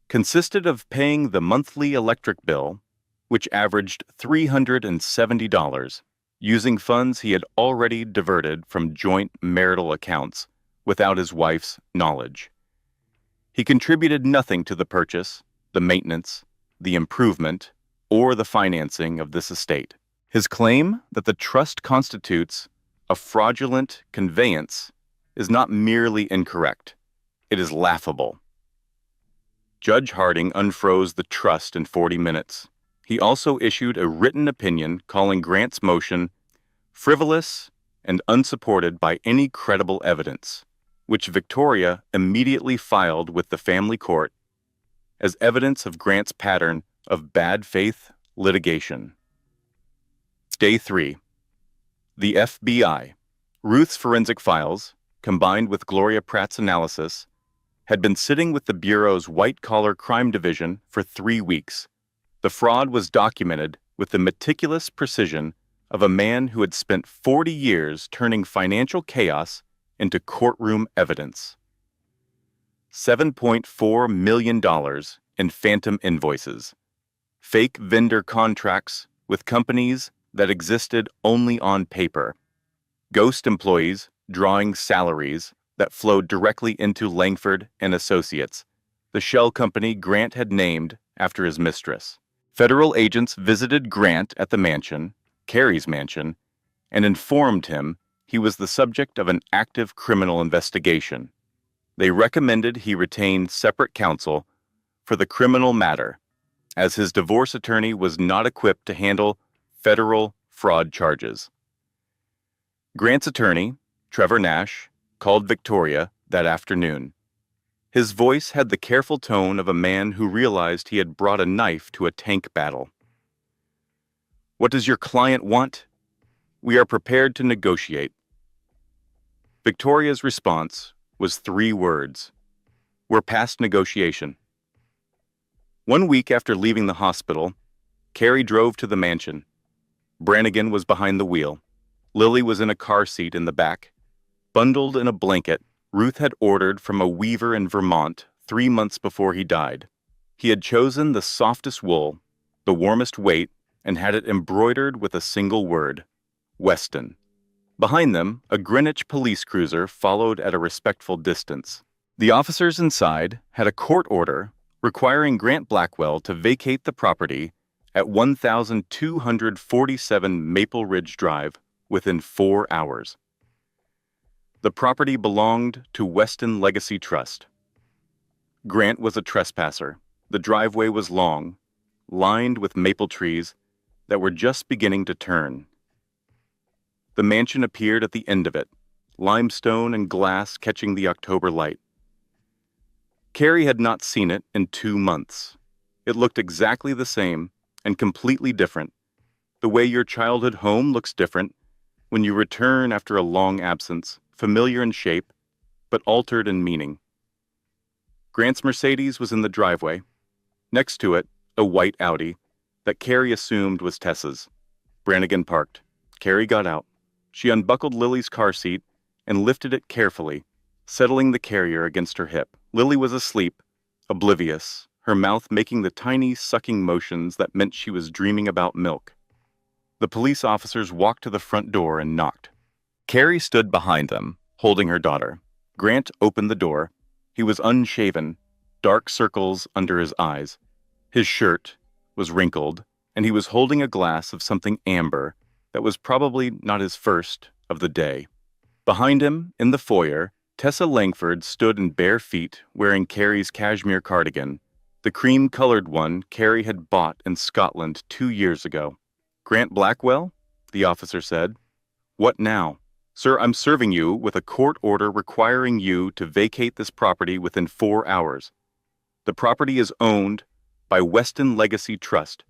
consisted of paying the monthly electric bill, which averaged $370, using funds he had already diverted from joint marital accounts without his wife's knowledge. He contributed nothing to the purchase, the maintenance, the improvement, or the financing of this estate. His claim that the trust constitutes a fraudulent conveyance is not merely incorrect, it is laughable. Judge Harding unfroze the trust in 40 minutes. He also issued a written opinion calling Grant's motion frivolous and unsupported by any credible evidence, which Victoria immediately filed with the family court as evidence of Grant's pattern of bad faith litigation. Day 3. The FBI. Ruth's forensic files, combined with Gloria Pratt's analysis, had been sitting with the Bureau's white-collar crime division for 3 weeks. The fraud was documented with the meticulous precision of a man who had spent 40 years turning financial chaos into courtroom evidence. $7.4 million in phantom invoices, fake vendor contracts with companies that existed only on paper, ghost employees drawing salaries that flowed directly into Langford and Associates, the shell company Grant had named after his mistress. Federal agents visited Grant at the mansion, Carey's mansion, and informed him he was the subject of an active criminal investigation. They recommended he retain separate counsel for the criminal matter, as his divorce attorney was not equipped to handle federal fraud charges. Grant's attorney, Trevor Nash, called Victoria that afternoon. His voice had the careful tone of a man who realized he had brought a knife to a tank battle. "What does your client want?" "We are prepared to negotiate." Victoria's response was 3 words. "We're past negotiation." 1 week after leaving the hospital, Carey drove to the mansion. Brannigan was behind the wheel. Lily was in a car seat in the back. Bundled in a blanket Ruth had ordered from a weaver in Vermont 3 months before he died. He had chosen the softest wool, the warmest weight, and had it embroidered with a single word: Weston. Behind them, a Greenwich police cruiser followed at a respectful distance. The officers inside had a court order requiring Grant Blackwell to vacate the property at 1247 Maple Ridge Drive within 4 hours. The property belonged to Weston Legacy Trust. Grant was a trespasser. The driveway was long, lined with maple trees that were just beginning to turn. The mansion appeared at the end of it, limestone and glass catching the October light. Carey had not seen it in 2 months. It looked exactly the same and completely different, the way your childhood home looks different when you return after a long absence, familiar in shape, but altered in meaning. Grant's Mercedes was in the driveway. Next to it, a white Audi that Carey assumed was Tessa's. Brannigan parked. Carey got out. She unbuckled Lily's car seat and lifted it carefully, settling the carrier against her hip. Lily was asleep, oblivious, her mouth making the tiny sucking motions that meant she was dreaming about milk. The police officers walked to the front door and knocked. Carrie stood behind them, holding her daughter. Grant opened the door. He was unshaven, dark circles under his eyes. His shirt was wrinkled, and he was holding a glass of something amber that was probably not his first of the day. Behind him, in the foyer, Tessa Langford stood in bare feet, wearing Carrie's cashmere cardigan, the cream-colored one Carrie had bought in Scotland 2 years ago. "Grant Blackwell?" the officer said. "What now?" "Sir, I'm serving you with a court order requiring you to vacate this property within 4 hours. The property is owned by Weston Legacy Trust.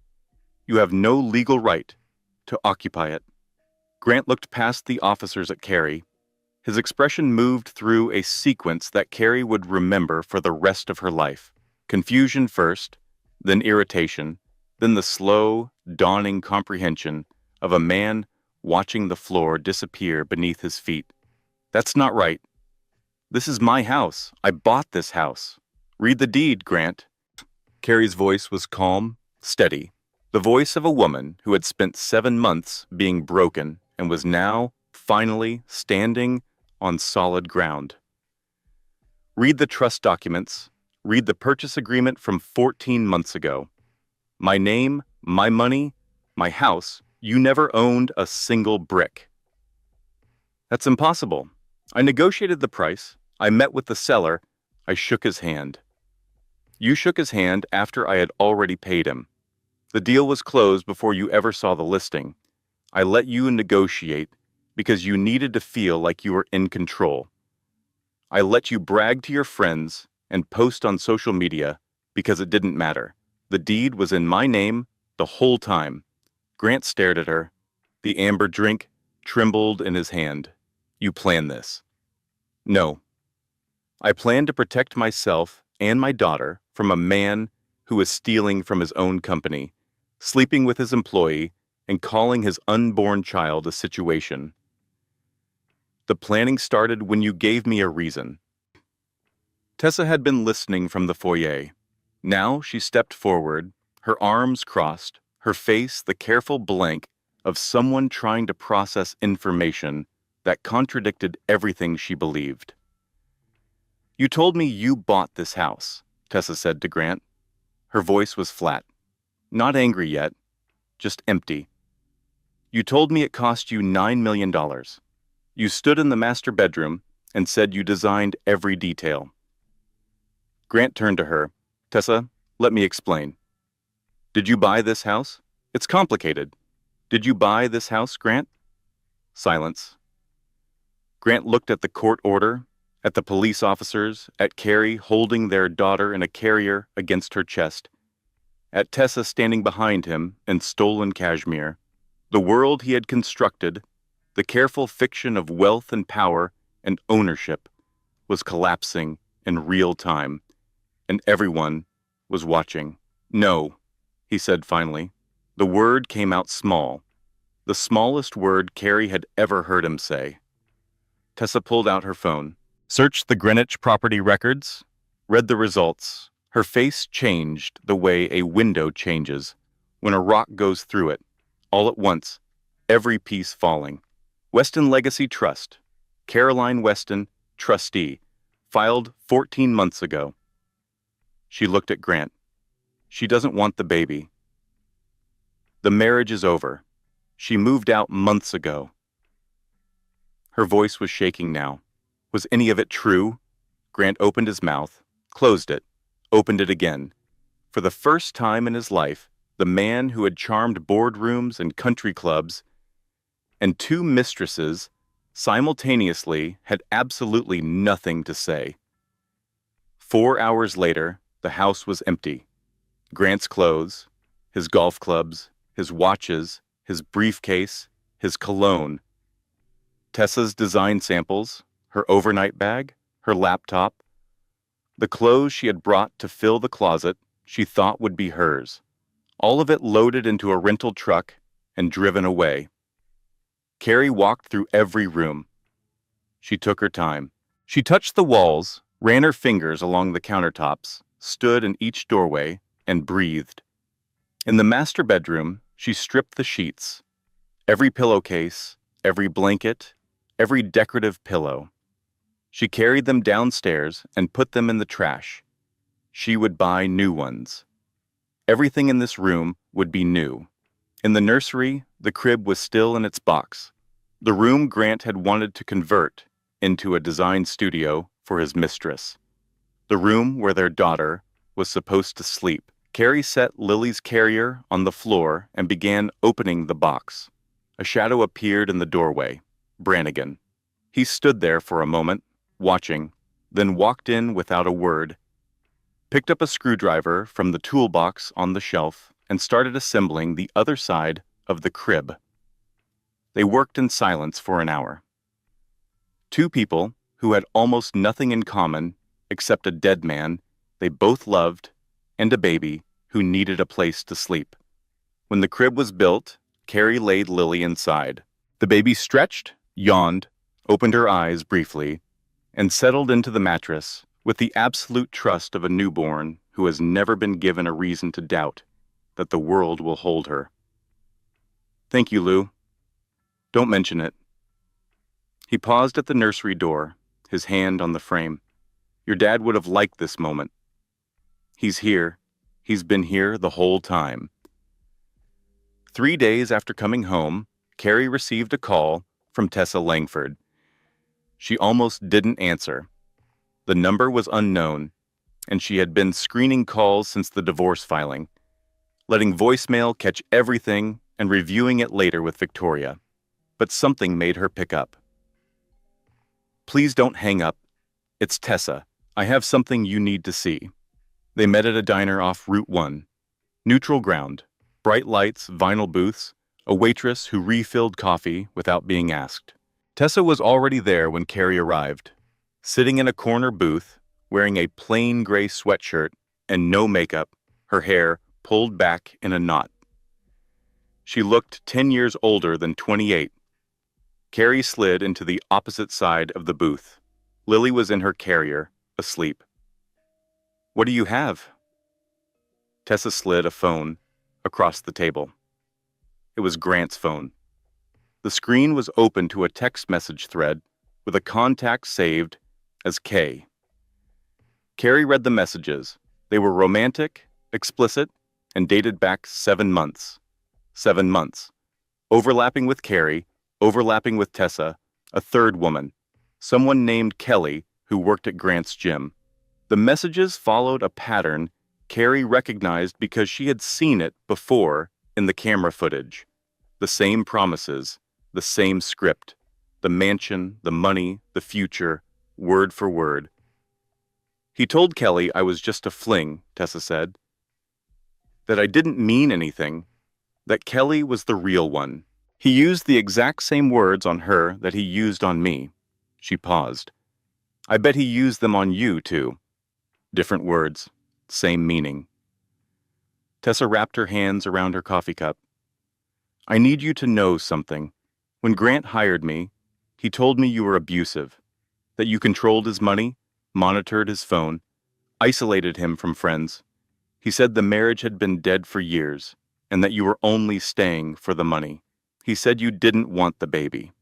You have no legal right to occupy it." Grant looked past the officers at Carrie. His expression moved through a sequence that Carrie would remember for the rest of her life. Confusion first, then irritation, then the slow, dawning comprehension of a man watching the floor disappear beneath his feet. "That's not right. This is my house. I bought this house. Read the deed, Grant." Carrie's voice was calm, steady, the voice of a woman who had spent 7 months being broken and was now, finally, standing on solid ground. "Read the trust documents. Read the purchase agreement from 14 months ago. My name, my money, my house. You never owned a single brick." "That's impossible. I negotiated the price. I met with the seller. I shook his hand." "You shook his hand after I had already paid him. The deal was closed before you ever saw the listing. I let you negotiate because you needed to feel like you were in control. I let you brag to your friends and post on social media because it didn't matter. The deed was in my name the whole time." Grant stared at her. The amber drink trembled in his hand. "You planned this." "No. I planned to protect myself and my daughter from a man who was stealing from his own company, sleeping with his employee, and calling his unborn child a situation. The planning started when you gave me a reason." Tessa had been listening from the foyer. Now she stepped forward, her arms crossed, her face the careful blank of someone trying to process information that contradicted everything she believed. "You told me you bought this house," Tessa said to Grant. Her voice was flat. Not angry yet, just empty. "You told me it cost you $9 million. You stood in the master bedroom and said you designed every detail." Grant turned to her. "Tessa, let me explain. Did you buy this house? It's complicated. Did you buy this house, Grant?" Silence. Grant looked at the court order, at the police officers, at Carrie holding their daughter in a carrier against her chest, at Tessa standing behind him in stolen cashmere. The world he had constructed, the careful fiction of wealth and power and ownership, was collapsing in real time, and everyone was watching. "No," he said finally. The word came out small, the smallest word Carrie had ever heard him say. Tessa pulled out her phone, searched the Greenwich property records, read the results. Her face changed the way a window changes when a rock goes through it, all at once, every piece falling. Weston Legacy Trust, Caroline Weston, trustee, filed 14 months ago. She looked at Grant. "She doesn't want the baby. The marriage is over. She moved out months ago." Her voice was shaking now. Was any of it true? Grant opened his mouth, closed it, opened it again. For the first time in his life, the man who had charmed boardrooms and country clubs and 2 mistresses simultaneously had absolutely nothing to say. 4 hours later, the house was empty. Grant's clothes, his golf clubs, his watches, his briefcase, his cologne. Tessa's design samples, her overnight bag, her laptop, the clothes she had brought to fill the closet she thought would be hers. All of it loaded into a rental truck and driven away. Carrie walked through every room. She took her time. She touched the walls, ran her fingers along the countertops, stood in each doorway, and breathed. In the master bedroom, she stripped the sheets, every pillowcase, every blanket, every decorative pillow. She carried them downstairs and put them in the trash. She would buy new ones. Everything in this room would be new. In the nursery, the crib was still in its box. The room Grant had wanted to convert into a design studio for his mistress. The room where their daughter was supposed to sleep. Carrie set Lily's carrier on the floor and began opening the box. A shadow appeared in the doorway. Brannigan. He stood there for a moment, watching, then walked in without a word, picked up a screwdriver from the toolbox on the shelf, and started assembling the other side of the crib. They worked in silence for an hour. Two people who had almost nothing in common except a dead man they both loved and a baby who needed a place to sleep. When the crib was built, Carrie laid Lily inside. The baby stretched, yawned, opened her eyes briefly, and settled into the mattress with the absolute trust of a newborn who has never been given a reason to doubt that the world will hold her. "Thank you, Lou. Don't mention it." He paused at the nursery door, his hand on the frame. "Your dad would have liked this moment. He's here. He's been here the whole time." 3 days after coming home, Carrie received a call from Tessa Langford. She almost didn't answer. The number was unknown, and she had been screening calls since the divorce filing, letting voicemail catch everything and reviewing it later with Victoria. But something made her pick up. "Please don't hang up. It's Tessa. I have something you need to see." They met at a diner off Route 1. Neutral ground, bright lights, vinyl booths, a waitress who refilled coffee without being asked. Tessa was already there when Carrie arrived, sitting in a corner booth, wearing a plain gray sweatshirt and no makeup, her hair pulled back in a knot. She looked 10 years older than 28. Carrie slid into the opposite side of the booth. Lily was in her carrier, asleep. "What do you have?" Tessa slid a phone across the table. It was Grant's phone. The screen was open to a text message thread with a contact saved as K. Carrie read the messages. They were romantic, explicit, and dated back 7 months. 7 months. Overlapping with Carrie, overlapping with Tessa, a third woman, someone named Kelly who worked at Grant's gym. The messages followed a pattern Carrie recognized because she had seen it before in the camera footage. The same promises, the same script, the mansion, the money, the future, word for word. "He told Kelly I was just a fling," Tessa said. "That I didn't mean anything. That Kelly was the real one. He used the exact same words on her that he used on me." She paused. "I bet he used them on you, too." Different words, same meaning. Tessa wrapped her hands around her coffee cup. "I need you to know something. When Grant hired me, he told me you were abusive, that you controlled his money, monitored his phone, isolated him from friends. He said the marriage had been dead for years, and that you were only staying for the money. He said you didn't want the baby."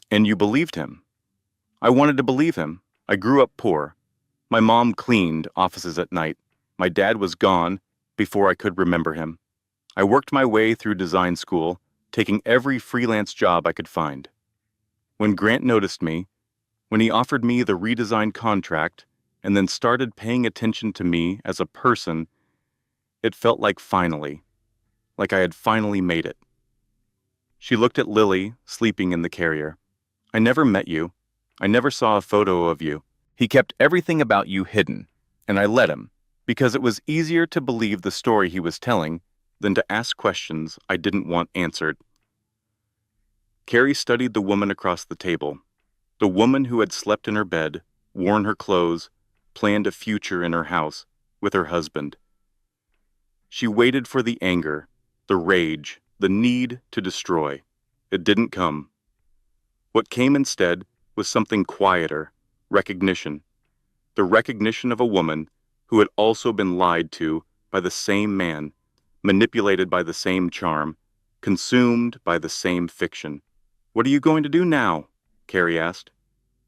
"And you believed him." "I wanted to believe him. I grew up poor. My mom cleaned offices at night. My dad was gone before I could remember him. I worked my way through design school, taking every freelance job I could find. When Grant noticed me, when he offered me the redesign contract and then started paying attention to me as a person, it felt like I had finally made it." She looked at Lily, sleeping in the carrier. "I never met you. I never saw a photo of you. He kept everything about you hidden, and I let him, because it was easier to believe the story he was telling than to ask questions I didn't want answered." Carrie studied the woman across the table, the woman who had slept in her bed, worn her clothes, planned a future in her house with her husband. She waited for the anger, the rage, the need to destroy. It didn't come. What came instead was something quieter, recognition. The recognition of a woman who had also been lied to by the same man, manipulated by the same charm, consumed by the same fiction. "What are you going to do now?" Carrie asked.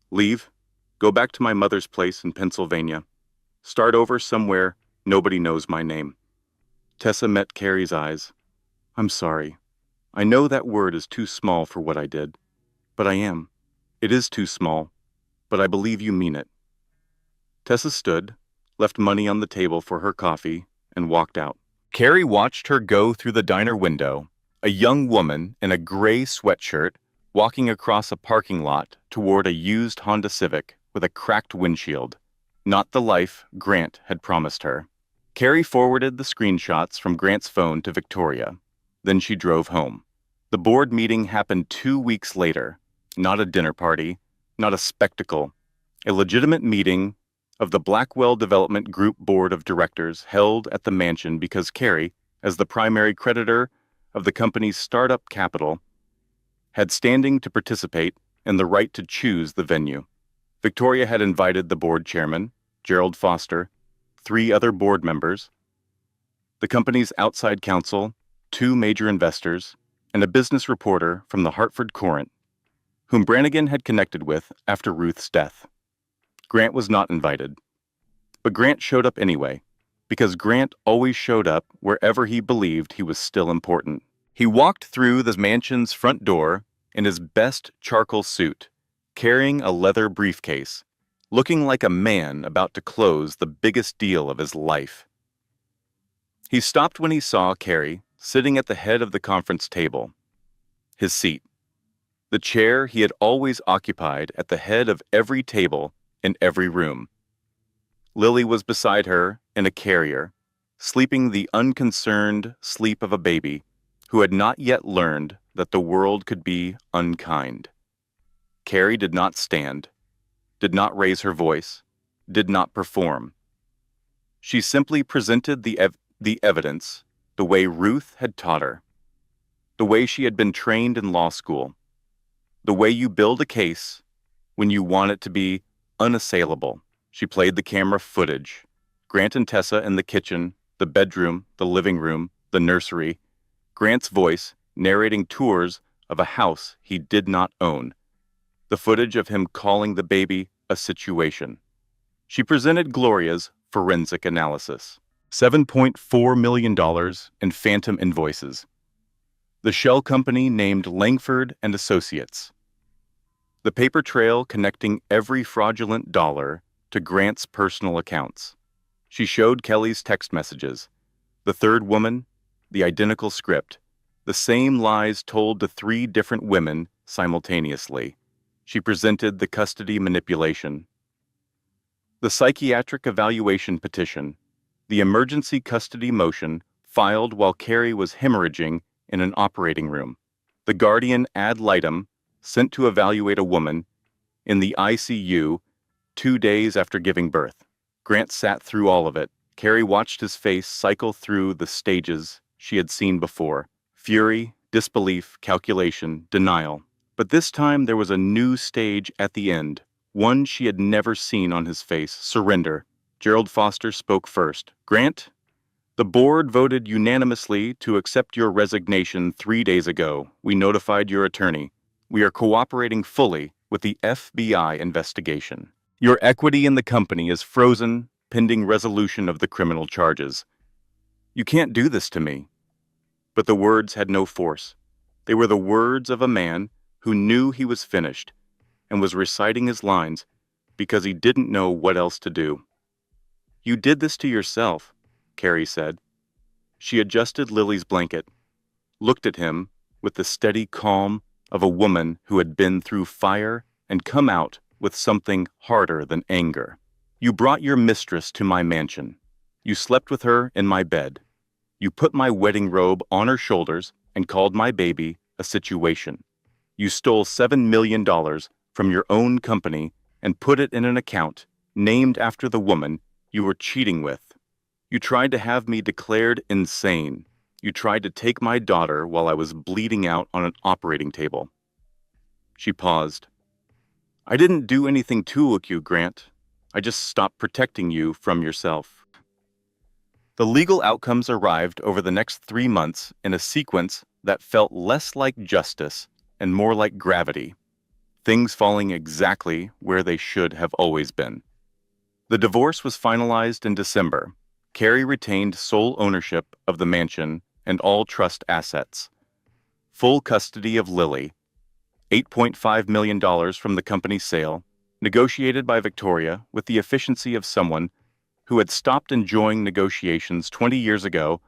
"Leave. Go back to my mother's place in Pennsylvania. Start over somewhere nobody knows my name." Tessa met Carrie's eyes. "I'm sorry. I know that word is too small for what I did. But I am. It is too small, but I believe you mean it." Tessa stood, left money on the table for her coffee, and walked out. Carrie watched her go through the diner window, a young woman in a gray sweatshirt walking across a parking lot toward a used Honda Civic with a cracked windshield. Not the life Grant had promised her. Carrie forwarded the screenshots from Grant's phone to Victoria. Then she drove home. The board meeting happened 2 weeks later. Not a dinner party, not a spectacle. A legitimate meeting of the Blackwell Development Group Board of Directors held at the mansion because Carrie, as the primary creditor of the company's startup capital, had standing to participate and the right to choose the venue. Victoria had invited the board chairman, Gerald Foster, 3 other board members, the company's outside counsel, 2 major investors, and a business reporter from the Hartford Courant, whom Brannigan had connected with after Ruth's death. Grant was not invited. But Grant showed up anyway, because Grant always showed up wherever he believed he was still important. He walked through the mansion's front door in his best charcoal suit, carrying a leather briefcase, looking like a man about to close the biggest deal of his life. He stopped when he saw Carrie sitting at the head of the conference table. His seat. The chair he had always occupied at the head of every table in every room. Lily was beside her in a carrier, sleeping the unconcerned sleep of a baby who had not yet learned that the world could be unkind. Carrie did not stand, did not raise her voice, did not perform. She simply presented the evidence the way Ruth had taught her, the way she had been trained in law school, the way you build a case when you want it to be unassailable. She played the camera footage. Grant and Tessa in the kitchen, the bedroom, the living room, the nursery. Grant's voice narrating tours of a house he did not own. The footage of him calling the baby a situation. She presented Gloria's forensic analysis. $7.4 million in phantom invoices. The shell company named Langford and Associates. The paper trail connecting every fraudulent dollar to Grant's personal accounts. She showed Kelly's text messages. The third woman, the identical script, the same lies told to 3 different women simultaneously. She presented the custody manipulation. The psychiatric evaluation petition, the emergency custody motion filed while Carrie was hemorrhaging in an operating room. The guardian ad litem sent to evaluate a woman in the ICU 2 days after giving birth. Grant sat through all of it. Carrie watched his face cycle through the stages she had seen before. Fury, disbelief, calculation, denial. But this time there was a new stage at the end, one she had never seen on his face: surrender. Gerald Foster spoke first. "Grant, the board voted unanimously to accept your resignation 3 days ago. We notified your attorney. We are cooperating fully with the FBI investigation. Your equity in the company is frozen pending resolution of the criminal charges. You can't do this to me." But the words had no force. They were the words of a man who knew he was finished and was reciting his lines because he didn't know what else to do. "You did this to yourself," Carrie said. She adjusted Lily's blanket, looked at him with the steady calm of a woman who had been through fire and come out with something harder than anger. "You brought your mistress to my mansion. You slept with her in my bed. You put my wedding robe on her shoulders and called my baby a situation. You stole $7 million from your own company and put it in an account named after the woman you were cheating with. You tried to have me declared insane. You tried to take my daughter while I was bleeding out on an operating table." She paused. I didn't do anything to you, Grant. I just stopped protecting you from yourself. The legal outcomes arrived over the next 3 months in a sequence that felt less like justice and more like gravity, things falling exactly where they should have always been. The divorce was finalized in December. Carrie retained sole ownership of the mansion and all trust assets, full custody of Lily, $8.5 million from the company's sale, negotiated by Victoria with the efficiency of someone who had stopped enjoying negotiations 20 years ago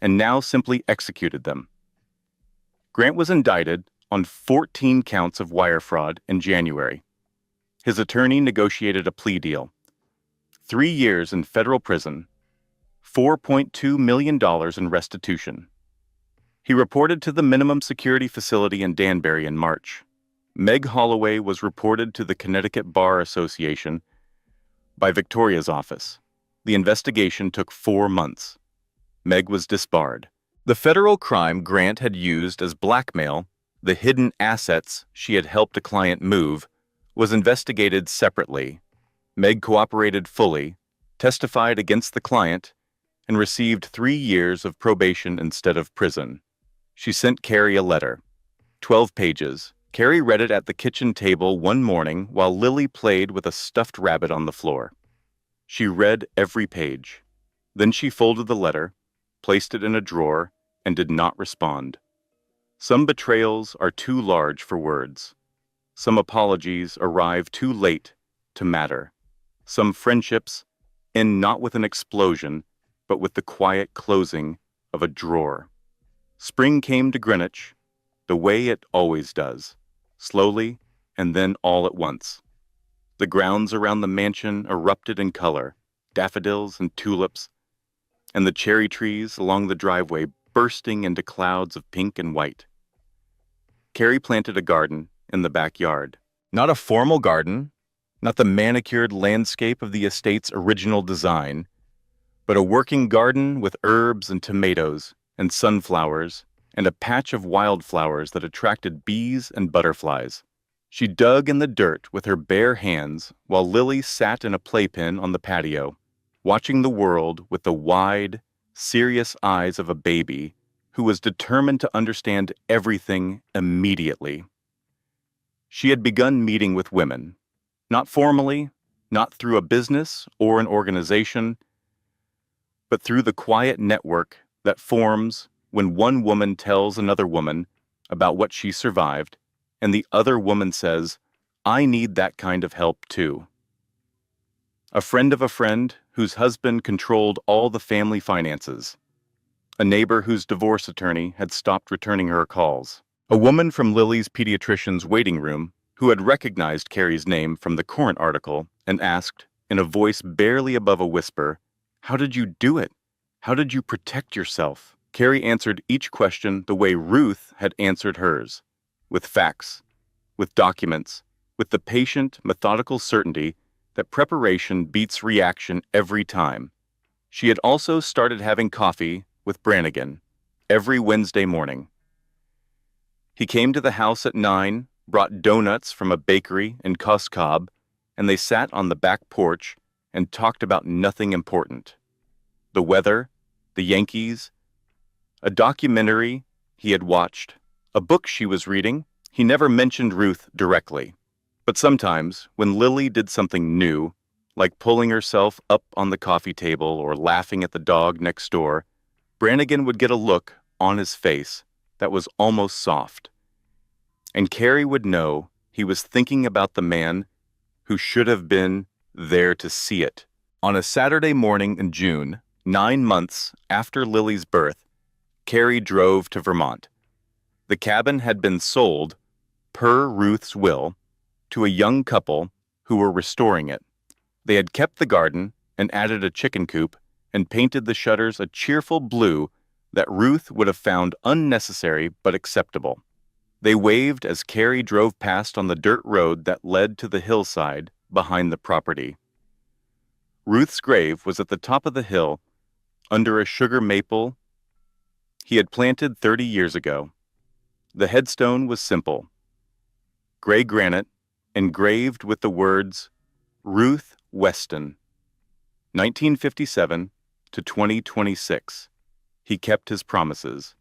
and now simply executed them. Grant was indicted on 14 counts of wire fraud in January. His attorney negotiated a plea deal. 3 years in federal prison, $4.2 million in restitution. He reported to the minimum security facility in Danbury in March. Meg Holloway was reported to the Connecticut Bar Association by Victoria's office. The investigation took 4 months. Meg was disbarred. The federal crime Grant had used as blackmail, the hidden assets she had helped a client move, was investigated separately. Meg cooperated fully, testified against the client, and received 3 years of probation instead of prison. She sent Carrie a letter, 12 pages. Carrie read it at the kitchen table one morning while Lily played with a stuffed rabbit on the floor. She read every page. Then she folded the letter, placed it in a drawer, and did not respond. Some betrayals are too large for words. Some apologies arrive too late to matter. Some friendships end not with an explosion, but with the quiet closing of a drawer. Spring came to Greenwich, the way it always does, slowly and then all at once. The grounds around the mansion erupted in color, daffodils and tulips, and the cherry trees along the driveway bursting into clouds of pink and white. Carrie planted a garden in the backyard. Not a formal garden, not the manicured landscape of the estate's original design, but a working garden with herbs and tomatoes and sunflowers and a patch of wildflowers that attracted bees and butterflies. She dug in the dirt with her bare hands while Lily sat in a playpen on the patio, watching the world with the wide, serious eyes of a baby who was determined to understand everything immediately. She had begun meeting with women, not formally, not through a business or an organization, but through the quiet network that forms when one woman tells another woman about what she survived, and the other woman says, "I need that kind of help too." A friend of a friend whose husband controlled all the family finances. A neighbor whose divorce attorney had stopped returning her calls. A woman from Lily's pediatrician's waiting room who had recognized Carrie's name from the Courant article and asked, in a voice barely above a whisper, "How did you do it? How did you protect yourself?" Carrie answered each question the way Ruth had answered hers, with facts, with documents, with the patient, methodical certainty that preparation beats reaction every time. She had also started having coffee with Brannigan every Wednesday morning. He came to the house at 9, brought donuts from a bakery in Coscob, and they sat on the back porch and talked about nothing important. The weather, the Yankees, a documentary he had watched, a book she was reading. He never mentioned Ruth directly. But sometimes, when Lily did something new, like pulling herself up on the coffee table or laughing at the dog next door, Brannigan would get a look on his face that was almost soft. And Carrie would know he was thinking about the man who should have been there to see it. On a Saturday morning in June, 9 months after Lily's birth, Carrie drove to Vermont. The cabin had been sold, per Ruth's will, to a young couple who were restoring it. They had kept the garden and added a chicken coop and painted the shutters a cheerful blue that Ruth would have found unnecessary but acceptable. They waved as Carrie drove past on the dirt road that led to the hillside behind the property. Ruth's grave was at the top of the hill, under a sugar maple he had planted 30 years ago. The headstone was simple: gray granite, engraved with the words, Ruth Weston, 1957 to 2026. He kept his promises.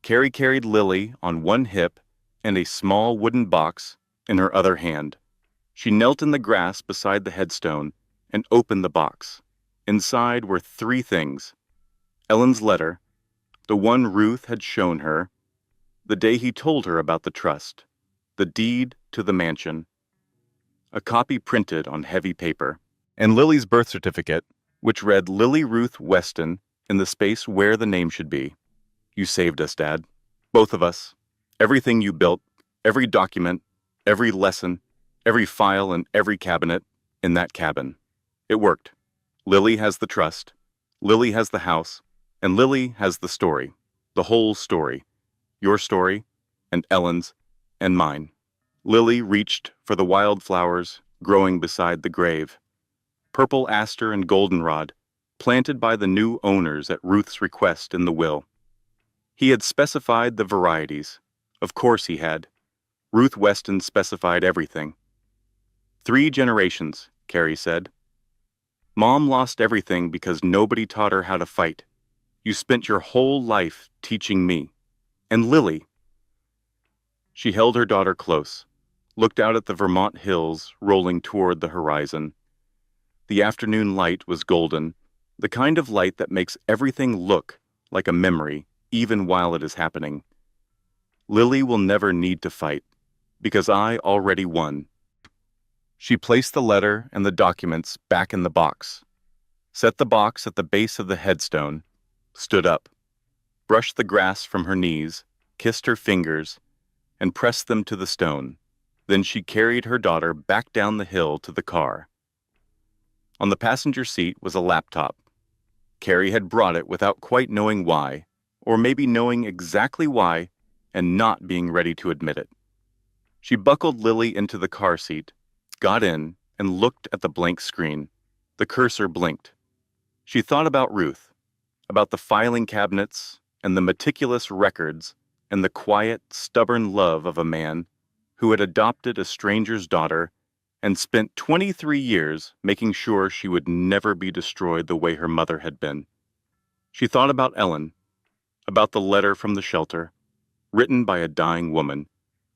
Carrie carried Lily on one hip and a small wooden box in her other hand. She knelt in the grass beside the headstone and opened the box. Inside were three things: Ellen's letter, the one Ruth had shown her, the day he told her about the trust, the deed to the mansion, a copy printed on heavy paper, and Lily's birth certificate, which read Lily Ruth Weston in the space where the name should be. You saved us, Dad. Both of us. Everything you built, every document, every lesson, every file and every cabinet in that cabin. It worked. Lily has the trust, Lily has the house, and Lily has the story. The whole story. Your story, and Ellen's, and mine. Lily reached for the wildflowers growing beside the grave. Purple aster and goldenrod, planted by the new owners at Ruth's request in the will. He had specified the varieties. Of course he had. Ruth Weston specified everything. 3 generations, Carrie said. Mom lost everything because nobody taught her how to fight. You spent your whole life teaching me. And Lily. She held her daughter close, looked out at the Vermont hills rolling toward the horizon. The afternoon light was golden, the kind of light that makes everything look like a memory, even while it is happening. Lily will never need to fight, because I already won. She placed the letter and the documents back in the box, set the box at the base of the headstone, stood up, brushed the grass from her knees, kissed her fingers, and pressed them to the stone. Then she carried her daughter back down the hill to the car. On the passenger seat was a laptop. Carrie had brought it without quite knowing why, or maybe knowing exactly why and not being ready to admit it. She buckled Lily into the car seat, got in, and looked at the blank screen. The cursor blinked. She thought about Ruth, about the filing cabinets and the meticulous records and the quiet, stubborn love of a man who had adopted a stranger's daughter and spent 23 years making sure she would never be destroyed the way her mother had been. She thought about Ellen, about the letter from the shelter, written by a dying woman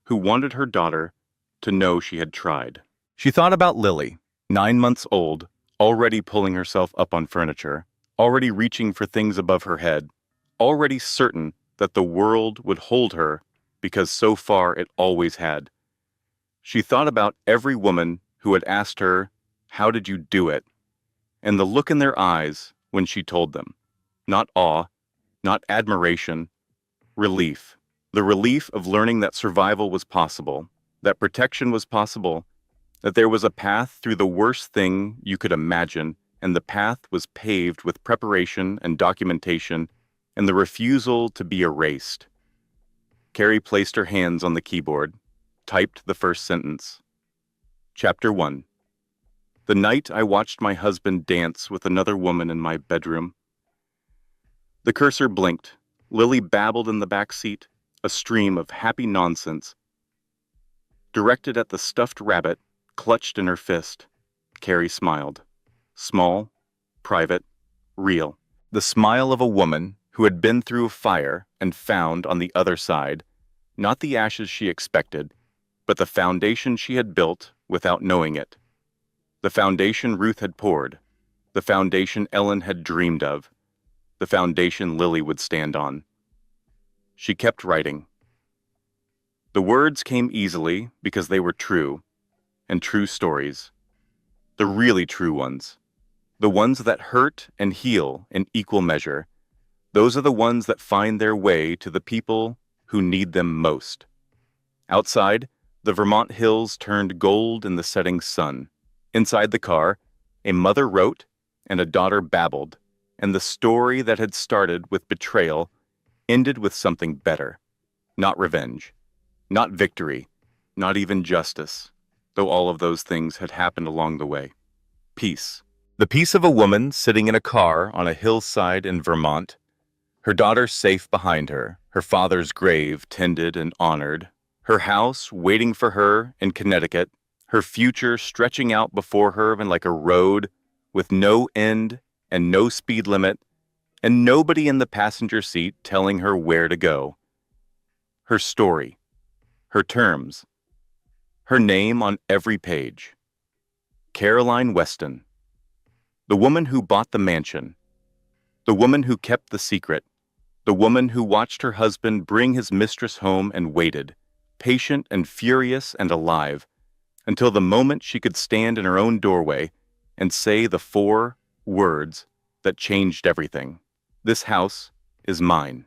who wanted her daughter to know she had tried. She thought about Lily, 9 months old, already pulling herself up on furniture, already reaching for things above her head, already certain that the world would hold her because so far it always had. She thought about every woman who had asked her, "How did you do it?" and the look in their eyes when she told them. Not awe, not admiration, relief. The relief of learning that survival was possible, that protection was possible, that there was a path through the worst thing you could imagine, and the path was paved with preparation and documentation and the refusal to be erased. Carrie placed her hands on the keyboard, typed the first sentence. Chapter 1. The night I watched my husband dance with another woman in my bedroom. The cursor blinked. Lily babbled in the back seat, a stream of happy nonsense, directed at the stuffed rabbit clutched in her fist. Carrie smiled. Small, private, real. The smile of a woman who had been through fire and found on the other side, not the ashes she expected, but the foundation she had built without knowing it. The foundation Ruth had poured. The foundation Ellen had dreamed of. The foundation Lily would stand on. She kept writing. The words came easily because they were true, and true stories. The really true ones. The ones that hurt and heal in equal measure. Those are the ones that find their way to the people who need them most. Outside, the Vermont hills turned gold in the setting sun. Inside the car, a mother wrote and a daughter babbled, and the story that had started with betrayal ended with something better. Not revenge, not victory, not even justice, though all of those things had happened along the way. Peace. The peace of a woman sitting in a car on a hillside in Vermont, her daughter safe behind her, her father's grave tended and honored, her house waiting for her in Connecticut, her future stretching out before her and like a road with no end and no speed limit, and nobody in the passenger seat telling her where to go. Her story, her terms, her name on every page. Caroline Weston, the woman who bought the mansion, the woman who kept the secret, the woman who watched her husband bring his mistress home and waited, patient and furious and alive, until the moment she could stand in her own doorway and say the 4 words that changed everything. This house is mine.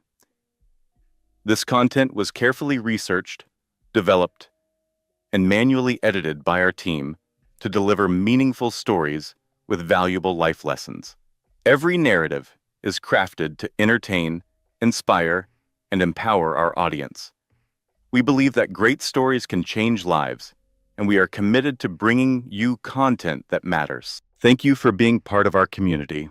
This content was carefully researched, developed, and manually edited by our team to deliver meaningful stories with valuable life lessons. Every narrative is crafted to entertain, inspire, and empower our audience. We believe that great stories can change lives, and we are committed to bringing you content that matters. Thank you for being part of our community.